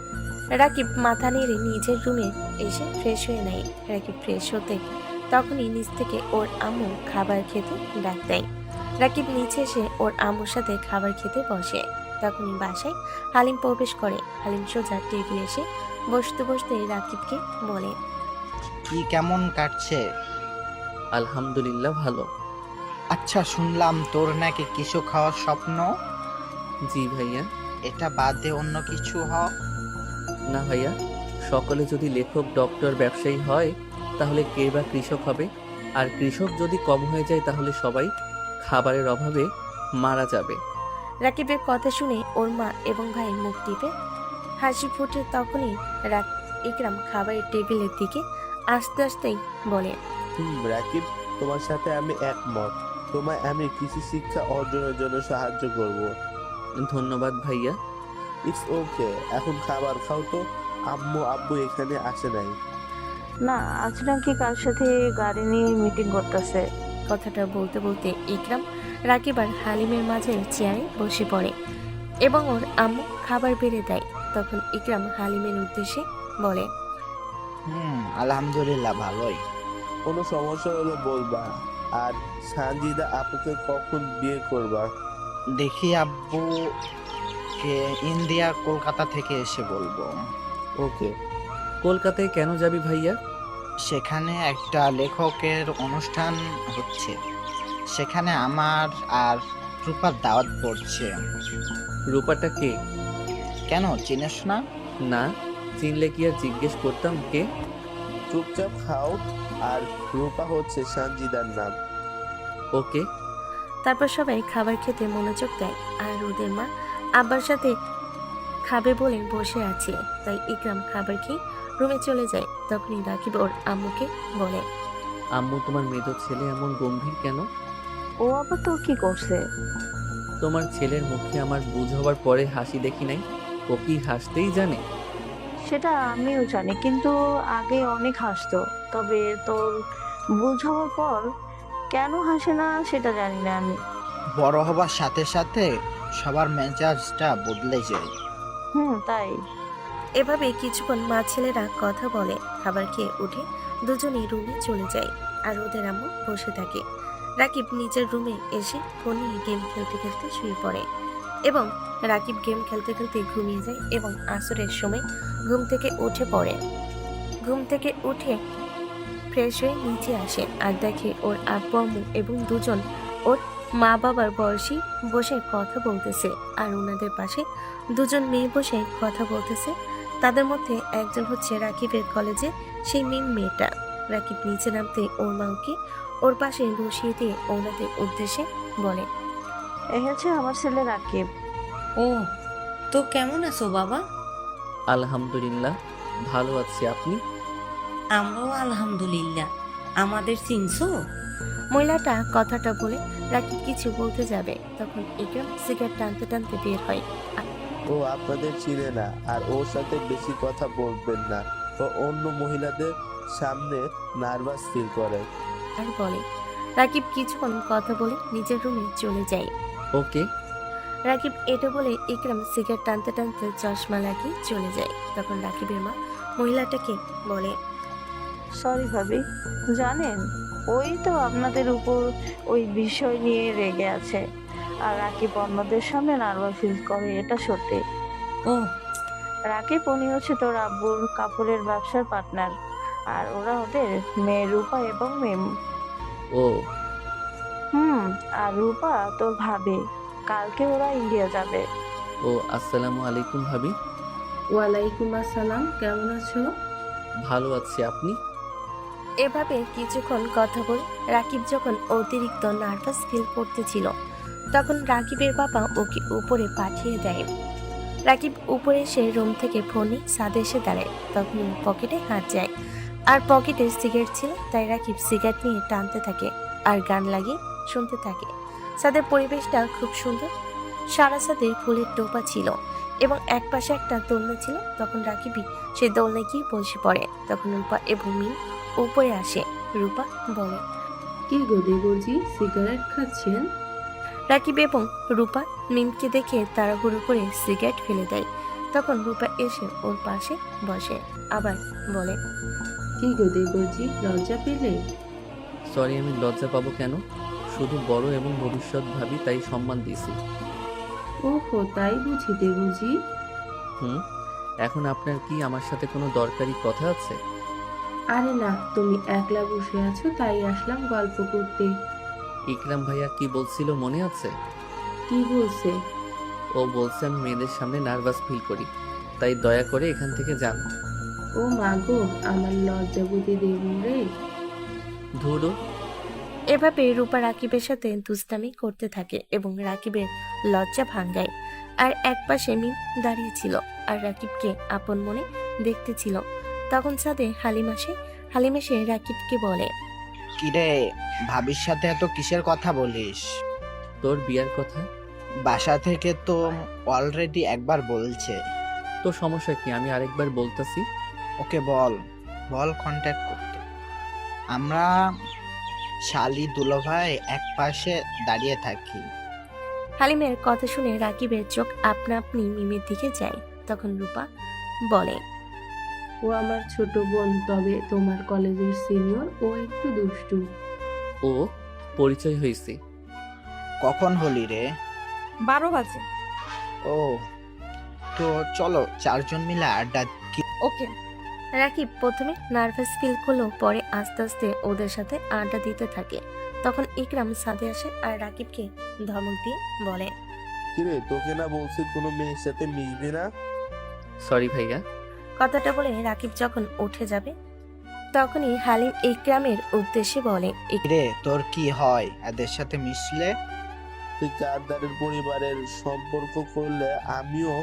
রাকিব মাথা নেড়ে নিজের রুমে এসে ফ্রেশ হয়ে নেয়। রাকিব ফ্রেশ হতে তখনই নিচ থেকে ওর আম্মু খাবার খেতে ডাক দেয়। রাকিব নিচে এসে ওর আম্মুর সাথে খাবার খেতে বসে। তখনই বাসায় হালিম প্রবেশ করে। হালিম সোজা টেবিলে এসে বসতে বসতে রাকিবকে বলে, কি কেমন কাটছে? আলহামদুলিল্লাহ ভালো। আচ্ছা, শুনলাম তোর নাকি কিছু খাওয়ার স্বপ্ন। জি ভাইয়া। এটা বাদে অন্য কিছু না ভাইয়া, সকলে যদি লেখক, ডক্টর, ব্যবসায়ী হয় তাহলে কে বা কৃষক হবে? আর কৃষক যদি কম হয়ে যায় তাহলে সবাই খাবারের অভাবে মারা যাবে। রাকিবের কথা শুনে ওর মা এবং ভাই মুখ টিপে হাসি ফুটে। তখনই ইকরাম খাবারের টেবিলের দিকে আস্তে আস্তেই বলে, রাকিব, তোমার সাথে আমি একমত। তোমায় আমি কৃষি শিক্ষা অর্জনের জন্য সাহায্য করব। ধন্যবাদ ভাইয়া। ইটস ওকে, এখন খাবার খাও তো। আব্বু এখানে আসে নাই। না, আজ নাকি কার সাথে গাড়ি নিয়ে মিটিং করতেছে। কথাটা বলতে বলতে ইকরাম রাকিব আর হালিমের মাঝে চেয়ারে বসে পড়ে এবং ওর আম্মু খাবার বেড়ে দেয়। তখন ইকরাম হালিমের উদ্দেশ্যে বলে, আলহামদুলিল্লাহ ভালোই। কোনো সমস্যা হলে বলবা। আর সানজিদা আপুকে কখন বিয়ে করবা? দেখি আব্বু কে ইন্ডিয়া কলকাতা থেকে এসে বলবো। ওকে। কলকাতায় কেন যাবি ভাইয়া? সেখানে একটা লেখকের অনুষ্ঠান হচ্ছে, সেখানে আমার আর রূপার দাওয়াত পড়ছে। রূপাটা কে? কেন, চিনিস না? না, চিনলে কি আর জিজ্ঞেস করতাম কে। চুপচাপ খাও। আর রূপা হচ্ছে সানজিদার নাম। ওকে। তারপর সবাই খাবার খেতে মনোযোগ দেয়। আর ওদের মা আব্বার সাথে খাবে বলে বসে আছে, তাই ইকরাম খাবার খেয়ে রুমে চলে যায়। তখনই রাকিব ওর আম্মুকে বলে, আম্মু, তোমার মেজো ছেলে এমন গম্ভীর কেন? ও আবার তো কি করছে? তোমার ছেলের মুখে আমার বুঝ হবার পরে হাসি দেখি নাই। ও কি হাসতেই জানে? সেটা আমিও জানি, কিন্তু আগে অনেক হাসতো। তবে তোর বুঝ হওয়ার পর কেন হাসে না সেটা জানি না আমি। বড় হবার সাথে সাথে সবার মেজাজটা বদলে যায়। তাই। এভাবে কিছুক্ষণ মা ছেলেরা কথা বলে। খাবার খেয়ে উঠে দুজনেই রুমে চলে যায় আর ওদের আম্মু বসে থাকে। রাকিব নিজের রুমে এসে ফোন নিয়ে গেম খেলতে খেলতে শুয়ে পড়ে এবং রাকিব গেম খেলতে খেলতে ঘুমিয়ে যায় এবং আসরের সময় ঘুম থেকে উঠে পড়ে। ঘুম থেকে উঠে ফ্রেশ হয়ে নিচে আসে আর দেখে ওর আব্বু আম্মু এবং দুজন ওর মা বাবার বয়সী বসে কথা বলতেছে আর ওনাদের পাশে দুজন মেয়ে বসে কথা বলতেছে। তাদের মধ্যে একজন হচ্ছে রাকিবের কলেজে সেই মেয়েটা। রাকিব নিচে নামতে ওর মাকে ওর পাশে বসিয়ে দিয়ে ওনাদের উদ্দেশ্যে বলে, এই হচ্ছে আমার ছেলে রাকিব। ও, তো কেমন আছো বাবা? আলহামদুলিল্লাহ ভালো আছি, আপনি? আমরাও আলহামদুলিল্লাহ। আমাদের চিনছো? মহিলাটা কথাটা বলে রাকিব কিছু বলতে যাবে, তখন ইকরাম সিগারেট টানতে টানতে বের হয়। ও আপনাদের চিনে না, আর ওর সাথে বেশি কথা বলবেন না। ও অন্য মহিলাদের সামনে নার্ভাস ফিল করে। আর বলে। রাকিব কিছুক্ষণ কথা বলে নিজের রুমে চলে যায়। ওকে। রাকিব এটা বলে ইকরাম সিগারেট টানতে টানতে চশমা লাগিয়ে চলে যায়। তখন রাকিবের মা মহিলাটাকে বলে, সরি ভাবি, জানেন ওই তো আপনাদের উপর ওই বিষয় নিয়ে রেগে আছে। আর রাকিব অন্যদের সামনে নার্ভাস ফিল করে, এটা সত্যি। ও, রাকিব উনি হচ্ছে তোর আব্বুর কাপড়ের ব্যবসার পার্টনার, আর ওরা ওদের মেয়ে রূপা এবং মেম। ও। আর রূপা তোর ভাবি। কালকে ওরা ইন্ডিয়া যাবে। ও, আসসালামু আলাইকুম ভাবি। ওয়ালাইকুম আসসালাম, কেমন আছো? ভালো আছি, আপনি? এভাবে কিছুক্ষণ কথা বলে রাকিব যখন অতিরিক্ত নার্ভাস ফিল করতেছিল তখন রাকিবের বাবা ওকে উপরে পাঠিয়ে দেয়। রাকিব উপরে এসে রুম থেকে ফোনে ছাদে এসে দাঁড়ায়। তখন পকেটে হাত যায় আর পকেটে সিগারেট ছিল, তাই রাকিব সিগারেট নিয়ে টানতে থাকে আর গান লাগিয়ে শুনতে থাকে। ছাদের পরিবেশটা খুব সুন্দর। সারা ছাদে ফুলের টোপা ছিল এবং একপাশে একটা দোলনা ছিল। তখন রাকিবই সেই দোলনায় গিয়ে বসে পড়ে। তখন রূপা এবং মিম উপরে আসে। রূপা বলে, কি গো দেবরজি, সিগারেট খাচ্ছেন? রাকিব এবং রূপা মিমকে দেখে তাড়াহুড়ো করে সিগারেট ফেলে দেয়। তখন রূপা এসে ওর পাশে বসে, আবার বলে, কি গো দেবজি, লজ্জা পেলে? সরি, আমি লজ্জা পাবো কেন? শুধু বড় এবং ভবিষ্যৎ ভাবি, তাই সম্মান দিয়েছি। ওহো, তাই বুঝি দেবজি। হুম, এখন আপনার কি আমার সাথে কোনো দরকারি কথা আছে? আরে না, তুমি একলা বসে আছো তাই আসলাম গল্প করতে। ইকরাম ভাইয়া কি বলছিল মনে আছে? কি বলছে? ও বলছে আমি মেয়েদের সামনে নার্ভাস ফিল করি, তাই দয়া করে এখান থেকে যান। ও মা গো, আমার লজ্জাবতী দেবু রে। ধুরো। এভাবে রূপা রাকিবের সাথে দুষ্টামি করতে থাকে এবং রাকিবের লজ্জা ভাঙ্গায়। আর একপাশে মিম দাঁড়িয়েছিল আর রাকিবকে আপন মনে দেখতেছিল। তখন ছাদে হালিম এসে রাকিবকে বলে, কিরে, ভাবির সাথে এত কিসের কথা বলিস? তোর বিয়ার কথা। বাসা থেকে তো অলরেডি একবার বলছে। তো সমস্যা কি? আমি আরেকবার বলতাছি। ওকে বল কন্ট্যাক্ট করতে। আমরা শালি দুলোভাই এক পাশে দাঁড়িয়ে থাকি। হালিমের কথা শুনে রাকিবের চোখ আপনা আপনি মিমের দিকে যায়। তখন রূপা বলে, ও আমার ছোট বোন, তবে তোমার কলেজের সিনিয়র। ও একটু দুষ্টু। ও পরিচয় হয়েছে। কখন হলি রে? 12 বাজে। ও, তো চলো চারজন মিলে আড্ডা। ওকে। রাকিব প্রথমে নার্ভাস ফিল করলেও পরে আস্তে আস্তে ওদের সাথে আড্ডা দিতে থাকে। তখন ইকরাম ছাদে আসে আর রাকিবকে ধমক দিয়ে বলে, কিরে, তোকে না বলছি কোনো মেয়ের সাথে মিশবি না? সরি ভাইয়া। কথাটা বলে রাকিব যখন উঠে যাবে তখনই হালিম ইকরামের উদ্দেশ্যে বলে, রে, তোর কি হয় এদের সাথে মিশলে? তুই কারদারের পরিবারের সম্পর্ক করলে আমিও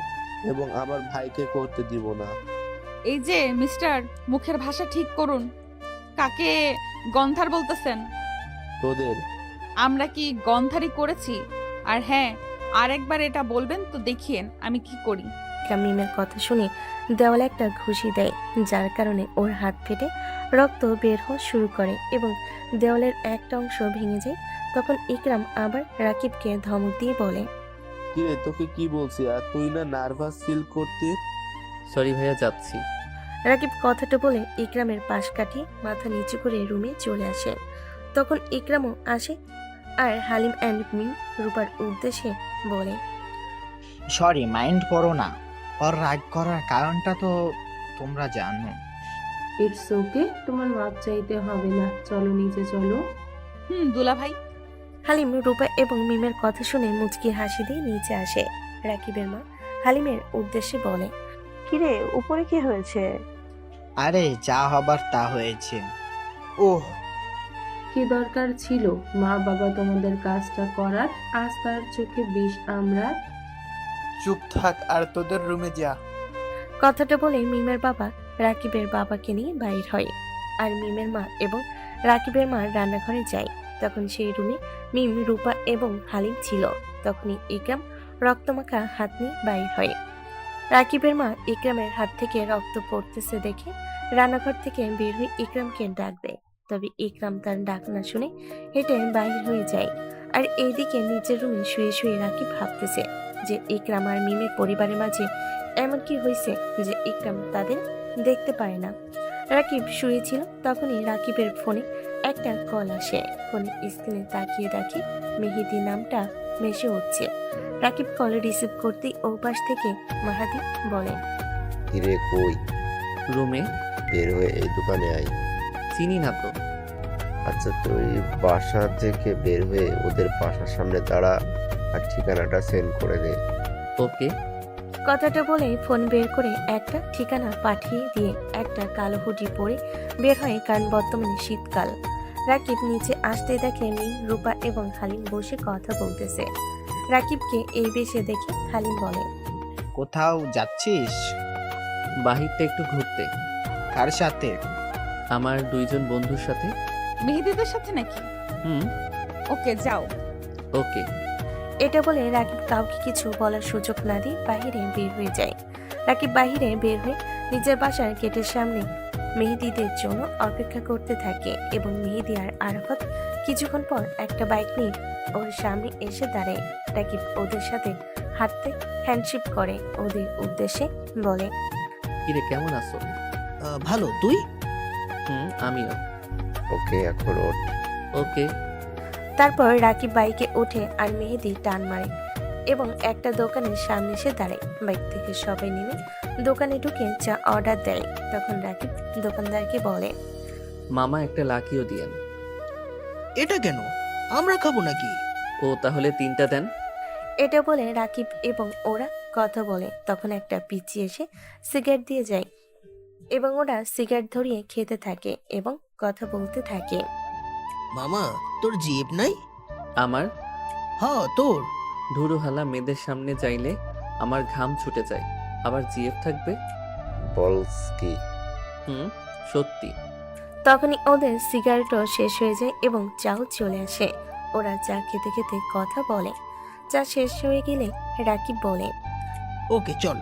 এবং আমার ভাইকে করতে দিব না। এই যে মিস্টার, মুখের ভাষা ঠিক করুন। কাকে গন্ধার বলতেছেন? তোদের। আমরা কি গন্ধারি করেছি? আর হ্যাঁ, আরেকবার এটা বলবেন তো দেখিয়েন আমি কি করি। ইকরাম মিমের কথা শুনে দেওয়ালে একটা ঘুষি দেয়, যার কারণে ওর হাত ফেটে রক্ত বের হওয়া শুরু করে এবং দেওয়ালের একটা অংশ ভেঙে যায়। তখন ইকরাম আবার রাকিবকে ধমক দিয়ে বলে, কিরে, তোকে কি বলছি? আর তুই না নার্ভাস ফিল করতি? সরি ভাইয়া, যাচ্ছি। রাকিব কথাটা বলে ইকরামের পাশ কাটিয়ে মাথা নিচু করে রুমে চলে আসে। তখন ইকরামও আসে আর হালিম অ্যান্ড মিম রূপার উদ্দেশ্যে বলে, সরি, মাইন্ড করো না। ওর রাগ করার কারণটা তো তোমরা জানো। ইটস ওকে, তোমার মাপ চাইতে হবে না, চলো নিচে চলো। দুলা ভাই। হালিম রূপা এবং মিমের কথা শুনে মুচকি হাসি দিয়ে নিচে আসে। রাকিবের মা হালিমের উদ্দেশ্যে বলে, কিরে, উপরে কি হয়েছে? আরে যা হবার তা হয়েছে। ওহ, কি দরকার ছিল মা বাবা তোমাদের কাজটা করার? আজ তার চোখে বিষ আমরা। চুপ থাক আর তোদের রুমে যা। কথাটা বলে মিমের বাবা রাকিবের বাবাকে নিয়ে বাইর হয় আর মিমের মা এবং রাকিবের মা রান্নাঘরে যায়। তখন সেই রুমে মিম, রূপা এবং হালিম ছিল। তখনই ইকরাম রক্তমাখা হাত নিয়ে বাইর হয়। রাকিবের মা ইকরামের হাত থেকে রক্ত পড়তেছে দেখে রান্নাঘর থেকে বের হয়ে ইকরামকে ডাক দেয়। তবে ইকরাম তার ডাক না শুনে হেঁটে বাইর হয়ে যায়। আর এইদিকে নিজের রুমে শুয়ে শুয়ে রাকিব ভাবতেছে যে ইকরাম আর মিমের পরিবারের মাঝে এমন কি হয়েছে যে ইকরাম তাদের দেখতে পায় না। রাকিব শুয়েছিল, তখনই রাকিবের ফোনে একটা কল আসে। ফোনের স্ক্রিনে তাকিয়ে দেখে মেহেদি নামটা ভেসে উঠছে। রাকিব কল রিসিভ করতেই ওর পাশ থেকে মাহাদি বলে, কিরে কই? রুমে। বের হয়ে এই দোকানে আয়। চিনি না তো। আচ্ছা, তুই বাসা থেকে বের হয়ে ওদের বাসার সামনে দাঁড়া আর ঠিকানাটা সেন্ড করে দে। ওকে। কথাটা বলে ফোন বের করে একটা ঠিকানা পাঠিয়ে দিয়ে একটা কালো হুডি পরে বের হয়, কারণ বর্তমানে শীতকাল। রাকিব নিচে আসতে দেখে মিম, রূপা এবং হালিম বসে কথা বলতেছে। রাকিবকে এই বেশে দেখে হালিম বলে, কোথাও যাচ্ছিস? বাহিরটা একটু ঘুরতে। কার সাথে? আমার 2 জন বন্ধুর সাথে। মেহেদিদের সাথে নাকি? ওকে, যাও। ওকে। এটা বলে রাকিব কাউকে কিছু বলার সুযোগ না দিয়ে বাহিরে বের হয়ে যায়। রাকিব বাহিরে বের হয়ে নিজের বাসার গেটের সামনে মেহেদিদের জন্য অপেক্ষা করতে থাকে এবং মেহেদি আর আরাফাত কিছুক্ষণ পর একটা বাইক নিয়ে ওর সামনে এসে দাঁড়ায়। রাকিব ওদের সাথে হাঁটতে হ্যান্ডশিপ করে ওদের উদ্দেশ্যে বলে, কিরে কেমন আছো? ভালো, তুই? আমিও। ওকে, এখন ওঠ। ওকে। তারপর রাকিব বাইকে ওঠে আর মেহেদি টান মারে এবং একটা দোকানের সামনে এসে দাঁড়ায়। বাইক থেকে সবাই নেমে দোকানে ঢুকে চা অর্ডার দেয়। তখন রাকিব দোকানদারকে বলে, মামা একটা লাকিও দিয়েন। এটা কেন? আমরা খাবো নাকি? ও তাহলে 3টা দেন। এটা বলে রাকিব এবং ওরা কথা বলে। তখন একটা পিচ্চি এসে সিগারেট দিয়ে যায় এবং ওরা সিগারেট ধরিয়ে খেতে থাকে এবং কথা বলতে থাকে। মামা, তোর জিপ নাই? আমার? হ্যাঁ, তোর। ধুরু হালা, মেয়েদের সামনে যাইলে আমার ঘাম ছুটে যায়, আবার জিএফ থাকবে? বলস কি? সত্যি। তখনই ওদের সিগারেটও শেষ হয়ে যায় এবং চাও চলে আসে। ওরা চা খেতে খেতে কথা বলে। চা শেষ হয়ে গেলে রাকিব বলে, ওকে চল।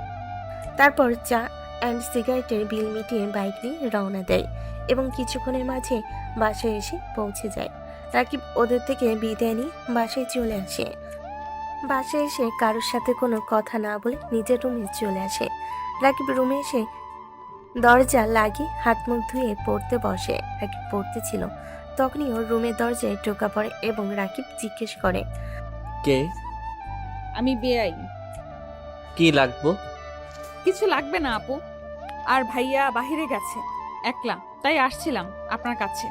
তারপর চা অ্যান্ড সিগারেটের বিল মিটিয়ে বাইক নিয়ে রওনা দেয় এবং কিছুক্ষণের মাঝে বাসায় এসে পৌঁছে যায়। রাকিব ওদের থেকে বিদায় নিয়ে বাসায় চলে আসে। বাসায় এসে কারোর সাথে কোনো কথা না বলে নিজের রুমে চলে আসে। রাকিব রুমে এসে দরজা লাগিয়ে হাত মুখ ধুয়ে পড়তে বসে। রাকিব পড়তেছিল, তখনই ওর রুমের দরজায় টোকা পড়ে এবং রাকিব জিজ্ঞেস করে, কে? আমি বেআই। কি লাগবো? কিছু লাগবে না আপু, আর ভাইয়া বাহিরে গেছে একলা, তাই আসছিলাম আপনার কাছে।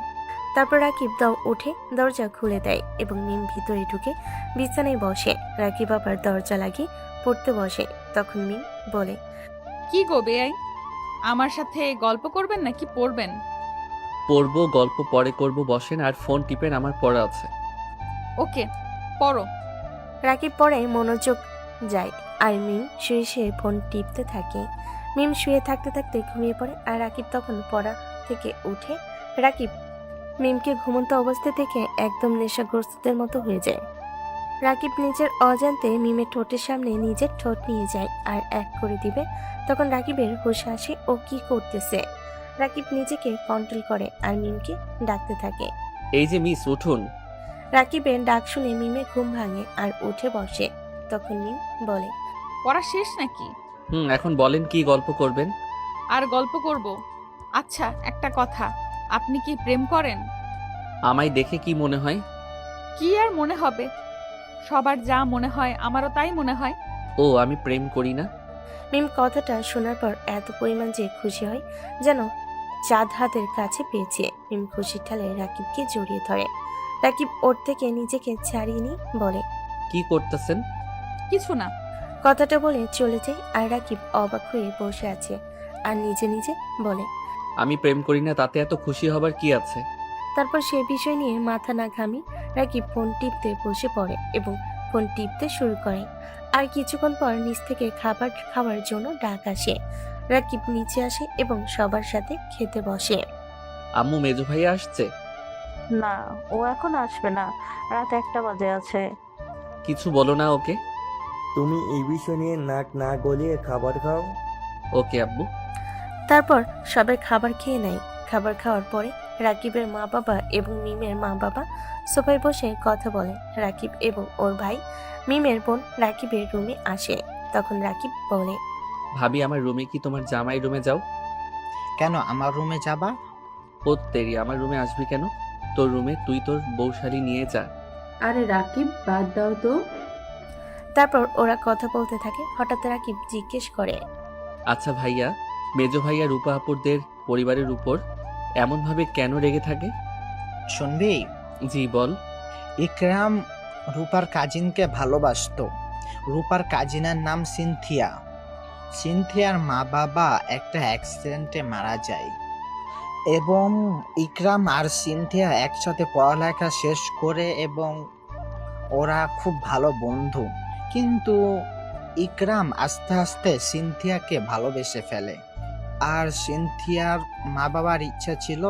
তারপর রাকিব উঠে দরজা খুলে দেয় এবং মিম ভিতরে ঢুকে বিছানায় বসে। রাকিব আবার দরজা লাগিয়ে পড়তে বসে। তখন মিম বলে, কি গো বেআই, আমার সাথে গল্প করবেন নাকি পড়বেন? পড়বো, গল্প পরে করব, বসেন আর ফোন টিপেন, আমার পড়া আছে। ওকে, পড়ো। রাকিব পড়ে মনোযোগ যায় আর মিম শুয়ে শুয়ে ফোন টিপতে থাকে। মিম শুয়ে থাকতে থাকতে ঘুমিয়ে পড়ে আর রাকিব তখন পড়া থেকে উঠে। রাকিব মিমকে ঘুমন্ত অবস্থা থেকে একদম নেশাগ্রস্তদের মতো হয়ে যায়। রাকিব নিজের অজান্তে মিমের ঠোঁটের সামনে নিজের ঠোঁট নিয়ে যায় আর এক করে দিবে। তখন রাকিবের হুঁশ আসে ও কি করতেছে। রাকিব নিজেকে কন্ট্রোল করে আর মিমকে ডাকতে থাকে। এই যে মিস, উঠুন। রাকিবের ডাক শুনে মিমের ঘুম ভাঙে আর উঠে বসে। তখন মিম বলে, পড়া শেষ নাকি? এখন বলেন কি গল্প করবেন? আর গল্প করব? আচ্ছা, একটা কথা, আপনি কি প্রেম করেন? আমায় দেখে কি মনে হয়? কি আর মনে হবে, সবার যা মনে হয় আমারও তাই মনে হয়। ও, আমি প্রেম করি না। মিম কথাটা শোনার পর এত পরিমাণ যে খুশি হয় যেন চাঁদ হাতের কাছে পেয়েছে। মিম খুশির ঠালে রাকিবকে জড়িয়ে ধরে। রাকিব ওর থেকে নিজেকে ছাড়িয়ে নিয়ে বলে, কি করতেছেন? কিছু না। কথাটা বলে চলে যায় আর রাকিব অবাক হয়ে বসে আছে আর নিজে নিজে বলে, আমি প্রেম করি না, তাতে এত খুশি হবার কি আছে? তারপর সে বিষয় নিয়ে মাথা না ঘামি রাকিব ফোন টিপতে বসে পড়ে এবং ফোন টিপতে শুরু করে। আর কিছুক্ষণ পর নিচ থেকে খাবার খাওয়ার জন্য ডাক আসে। রাকিব নিচে আসে এবং সবার সাথে খেতে বসে। আম্মু, মেজু ভাইয়া আসছে? না, ও এখন আসবে না, রাত 1টা বাজে আছে। কিছু বলো না ওকে। তুমি এই বিষয় নিয়ে নাক না গলিয়ে খাবার খাও। ওকে আব্বু। তারপর সবাই খাবার খেয়ে নেয়। খাবার খাওয়ার পরে রাকিবের মা বাবা এবং মিমের মা বাবা সোফায় বসে কথা বলে। রাকিব এবং ওর ভাই মিমের বোন রাকিবের রুমে আসে। তখন রাকিব বলে, ভাবি, আমার রুমে কি তোমার জামাই রুমে যাও? কেন আমার রুমে যাবা? ও তেরি, আমার রুমে আসবি কেন? তোর রুমে তুই তোর বউশালী নিয়ে যা। আরে রাকিব, বাদ দাও তো। তারপর ওরা কথা বলতে থাকে। হঠাৎ রাকিব জিজ্ঞেস করে, আচ্ছা ভাইয়া, মেজো ভাইয়া রূপা আপুরদের পরিবারের উপর এমনভাবে কেন রেগে থাকে? শুনবি? জি বল। ইকরাম রূপার কাজিনকে ভালোবাসতো। রূপার কাজিনের নাম সিনথিয়া। সিনথিয়ার মা বাবা একটা অ্যাক্সিডেন্টে মারা যায় এবং ইকরাম আর সিনথিয়া একসাথে পড়ালেখা শেষ করে এবং ওরা খুব ভালো বন্ধু। কিন্তু ইকরাম আস্তে আস্তে সিনথিয়াকে ভালোবেসে ফেলে। আর সিনথিয়ার মা বাবার ইচ্ছা ছিল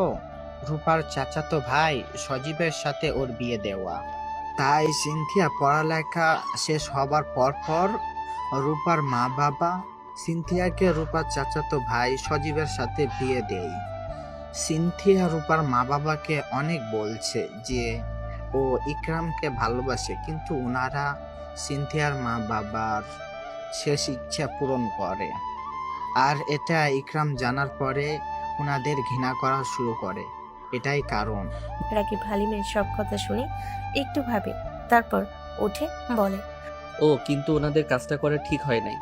রূপার চাচাতো ভাই সজীবের সাথে ওর বিয়ে দেওয়া। তাই সিনথিয়া পড়ালেখা শেষ হবার পর রূপার মা বাবা সিনথিয়াকে রূপার চাচাতো ভাই সজীবের সাথে বিয়ে দেয়। সিনথিয়া রূপার মা বাবাকে অনেক বলছে যে ও ইকরামকে ভালোবাসে, কিন্তু ওনারা সিনথিয়ার মা বাবার শেষ ইচ্ছা পূরণ করে। আর এটা ইকরাম জানার পরে ওনাদের ঘৃণা করা শুরু করে। এটাই কারণ। রাকিব হালিমের সব কথা শুনে একটু ভাবে, তারপর উঠে বলে, ও কিন্তু ওনাদের কাজটা করা ঠিক হয় নাই।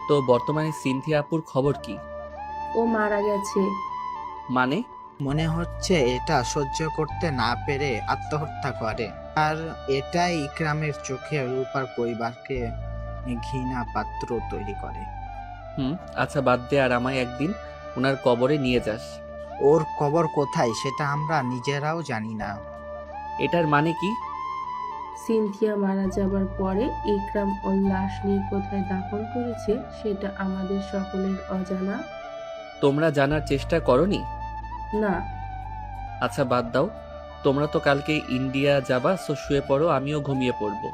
তো বর্তমানে সিনথিয়া আপুর খবর কি? ও মারা গেছে। মানে? মনে হচ্ছে এটা সহ্য করতে না পেরে আত্মহত্যা করে। আর এটাই ইকরামের চোখে রূপার পরিবারকে ঘৃণা পাত্র তৈরি করে। আচ্ছা বাদ দে, আর আমায় একদিন ওনার কবরে নিয়ে যাস। ওর কবর কোথায় সেটা আমরা নিজেরাও জানি না। এটার মানে কি? সিনথিয়া মারা যাবার পরে ইকরাম ওই লাশ নিয়ে কোথায় দাফন করেছে সেটা আমাদের সকলের অজানা। তোমরা জানার চেষ্টা করনি? না। আচ্ছা বাদ দাও, তোমরা তো কালকে ইন্ডিয়া যাবা, সো শুয়ে পড়ো, আমিও ঘুমিয়ে পড়বো।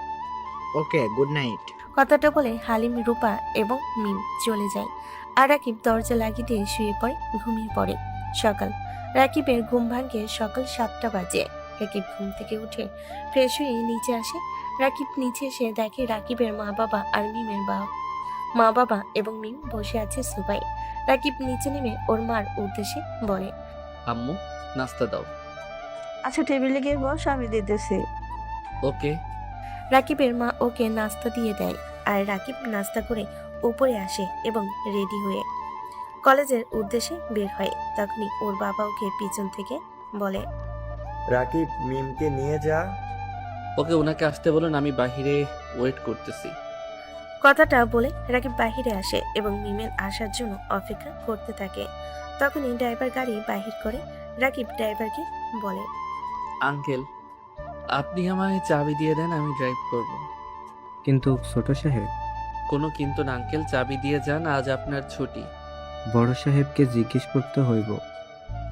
ওকে, গুড নাইট। কথাটা বলে হালিম, রূপা এবং মিম চলে যায়। আর রাকিব দরজা লাগিয়ে দিয়ে শুয়ে পড়ে, ঘুমিয়ে পড়ে। সকাল রাকিবের ঘুম ভাঙে সকাল 7টা বাজে। রাকিব ঘুম থেকে উঠে ফ্রেশ হয়ে নিচে আসে। রাকিব নিচে এসে দেখে রাকিবের মা বাবা আর মিমের মা বাবা এবং মিম বসে আছে সোফায়। রাকিব নিচে নেমে ওর মার উদ্দেশ্যে বলে, আম্মু নাস্তা দাও। আচ্ছা টেবিলে গিয়ে বস, আমি দিতেছি। ওকে। রাকিবের মা ওকে নাস্তা দিয়ে দেয়। আর রাকিব নাস্তা করে উপরে আসে এবং রেডি হয়ে কলেজের উদ্দেশ্যে বের হয়। তখনই ওর বাবা ওকে পিছন থেকে বলে, রাকিব মিমকে নিয়ে যা। ওকে, ওনাকে আসতে বলুন, আমি বাহিরে ওয়েট করতেছি। কথাটা বলে রাকিব বাহিরে আসে এবং মিমের আসার জন্য অপেক্ষা করতে থাকে। তখনই ড্রাইভার গাড়ি বাহির করে। রাকিব ড্রাইভারকে বলে, আঙ্কেল আপনি আমায় চাবি দিয়ে দেন, আমি ড্রাইভ করব। কিন্তু ছোট সাহেব। কোনো কিন্তু না আঙ্কেল, চাবি দিয়ে যান, আজ আপনার ছুটি। বড় সাহেবকে জিজ্ঞেস করতে হইব।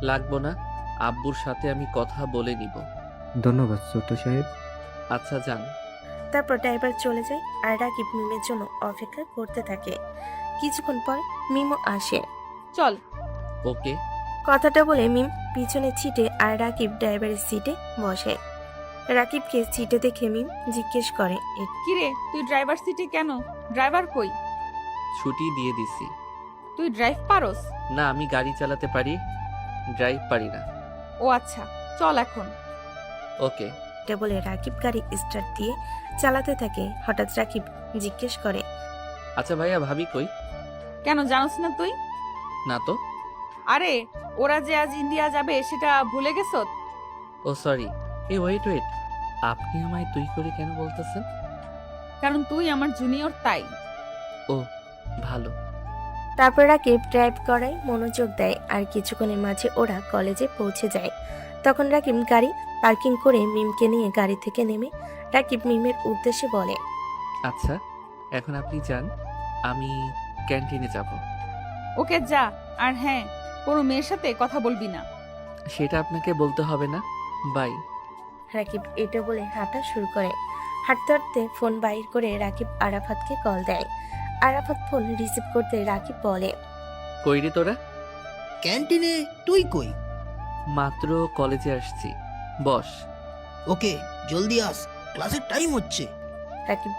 লাগবো না, আব্বুর সাথে আমি কথা বলে নিব। ধন্যবাদ ছোট সাহেব। আচ্ছা যান। তারপর ড্রাইভার চলে যায় আর রাকিব মিমের জন্য অপেক্ষা করতে থাকে। কিছুক্ষণ পর মিমও আসে। চল। ওকে। কথাটা বলে মিম পিছনে সিটে আর রাকিব ড্রাইভারের সিটে বসে। রাকিবকে সিটে দেখে মিম জিজ্ঞেস করে, কিরে তুই ড্রাইভার সিটে কেন? ড্রাইভার কই? ছুটি দিয়ে দিছি। তুই ড্রাইভ পারোস? না, আমি গাড়ি চালাতে পারি, ড্রাইভ পারি না। ও আচ্ছা, চল এখন। ওকে। এটা বলে রাকিব গাড়ি স্টার্ট দিয়ে চালাতে থাকে। হঠাৎ রাকিব জিজ্ঞেস করে, আচ্ছা ভাইয়া, ভাবি কই? কেন জানোস না তুই? না তো। আরে ওরা যে আজ ইন্ডিয়া যাবে সেটা ভুলে গেছো? ও সরি। এই ওয়েট ওয়েট, আপনি আমায় তুই করে কেন বলতেছেন? কারণ তুই আমার জুনিয়র, তাই। ও ভালো। তারপর রাকিব ড্রাইভ করায় মনোযোগ দেয়। আর কিছুক্ষণের মাঝে ওরা কলেজে পৌঁছে যায়। তখন রাকিব গাড়ি পার্কিং করে মিমকে নিয়ে গাড়ি থেকে নেমে রাকিব মিমের উদ্দেশ্যে বলে, আচ্ছা এখন আপনি যান, আমি ক্যান্টিনে যাব। ওকে যা, আর হ্যাঁ, কোনো মেয়ের সাথে কথা বলবি না। সেটা আপনাকে বলতে হবে না, বাই। রাকিব এটা বলে হাঁটা শুরু করে। হাঁটতে হাঁটতে ফোন বাইর করে রাকিব আরাফাতকে কল দেয়। আরাফাত ফোন রিসিভ করতে রাকিব বলে, কই রে তোরা? ক্যান্টিনে। তুই কই? মাত্র কলেজে আসছি, বস। ওকে, জলদি আস, ক্লাসের টাইম হচ্ছে। রাকিব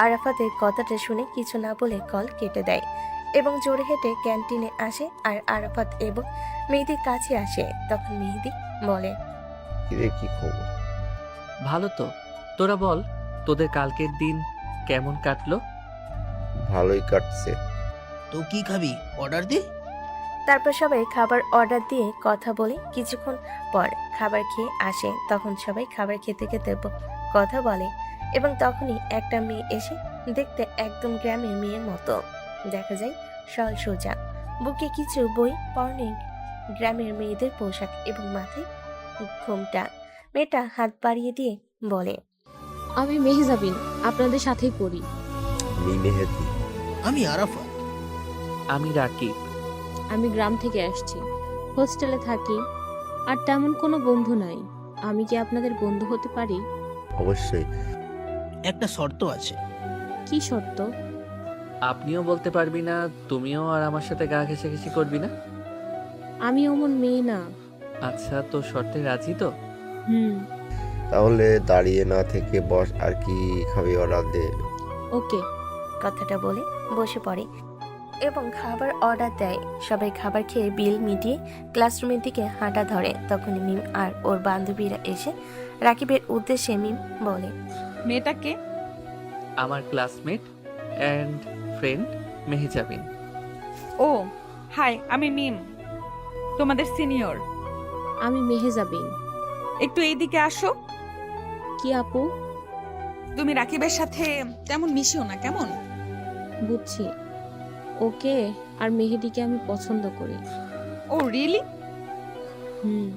আরাফাতের কথাটা শুনে কিছু না বলে কল কেটে দেয় এবং জোরে হেঁটে ক্যান্টিনে আসে। আর আরাফাত এবং মেহেদির কাছে আসে। তখন মেহেদি বলে, কিরে কি খবর? ভালো তো। তোরা বল, তোদের কালকের দিন কেমন কাটলো? ভালোই কাটছে। তো কি খাবি? অর্ডার দে। তারপর সবাই খাবার অর্ডার দিয়ে কথা বলে কিছুক্ষণ পর খাবার খেয়ে আসে। তখন সবাই খাবার খেতে খেতে কথা বলে এবং তখনই একটা মেয়ে এসে, দেখতে একদম গ্রামের মেয়ের মতো দেখা যায়, সল সোজা, বুকে কিছু বই, পরনে গ্রামের মেয়েদের পোশাক এবং মাথায় ঘোমটা। মেয়েটা হাত বাড়িয়ে দিয়ে বলে, আমি মেহজাবিন, আপনাদের সাথেই পড়ি। আমি মেহেদি। আমি আরাফাত। আমি রাকিব। আমি গ্রাম থেকে আসছি, হোস্টেলে থাকি, আর তেমন কোনো বন্ধু নাই। আমি কি আপনাদের বন্ধু হতে পারি? অবশ্যই। একটা শর্ত আছে। কি শর্ত? আপনিও বলতে পারবি না, তুমিও আর আমার সাথে গা ঘেঁষাঘেঁষি করবি না। আমি অমন মেয়ে না। আচ্ছা, তো শর্তে রাজি তো? তাহলে দাঁড়িয়ে না থেকে বস, আর কি খাবি অর্ডার দে। ওকে। কথাটা বলে বসে পড়ে এবং খাবার অর্ডার দেয়। সবাই খাবার খেয়ে বিল মিটিয়ে ক্লাসরুমের দিকে হাঁটা ধরে। তখনই মিম আর ওর বান্ধবীরা এসে রাকিবের উদ্দেশ্যে মিম বলে, মেয়েটাকে আমার ক্লাসমেট অ্যান্ড ফ্রেন্ড মেহেজাবিন। ও হাই, আমি মিম, তোমাদের সিনিয়র। আমি মেহেজাবিন। একটু এইদিকে আসো। কি আপু? তুমি রাকিবের সাথে তেমন মিশিও না, কেমন? বুঝছি। ওকে আর মেহেদিকে আমি পছন্দ করি। ও রিয়েলি? হুম।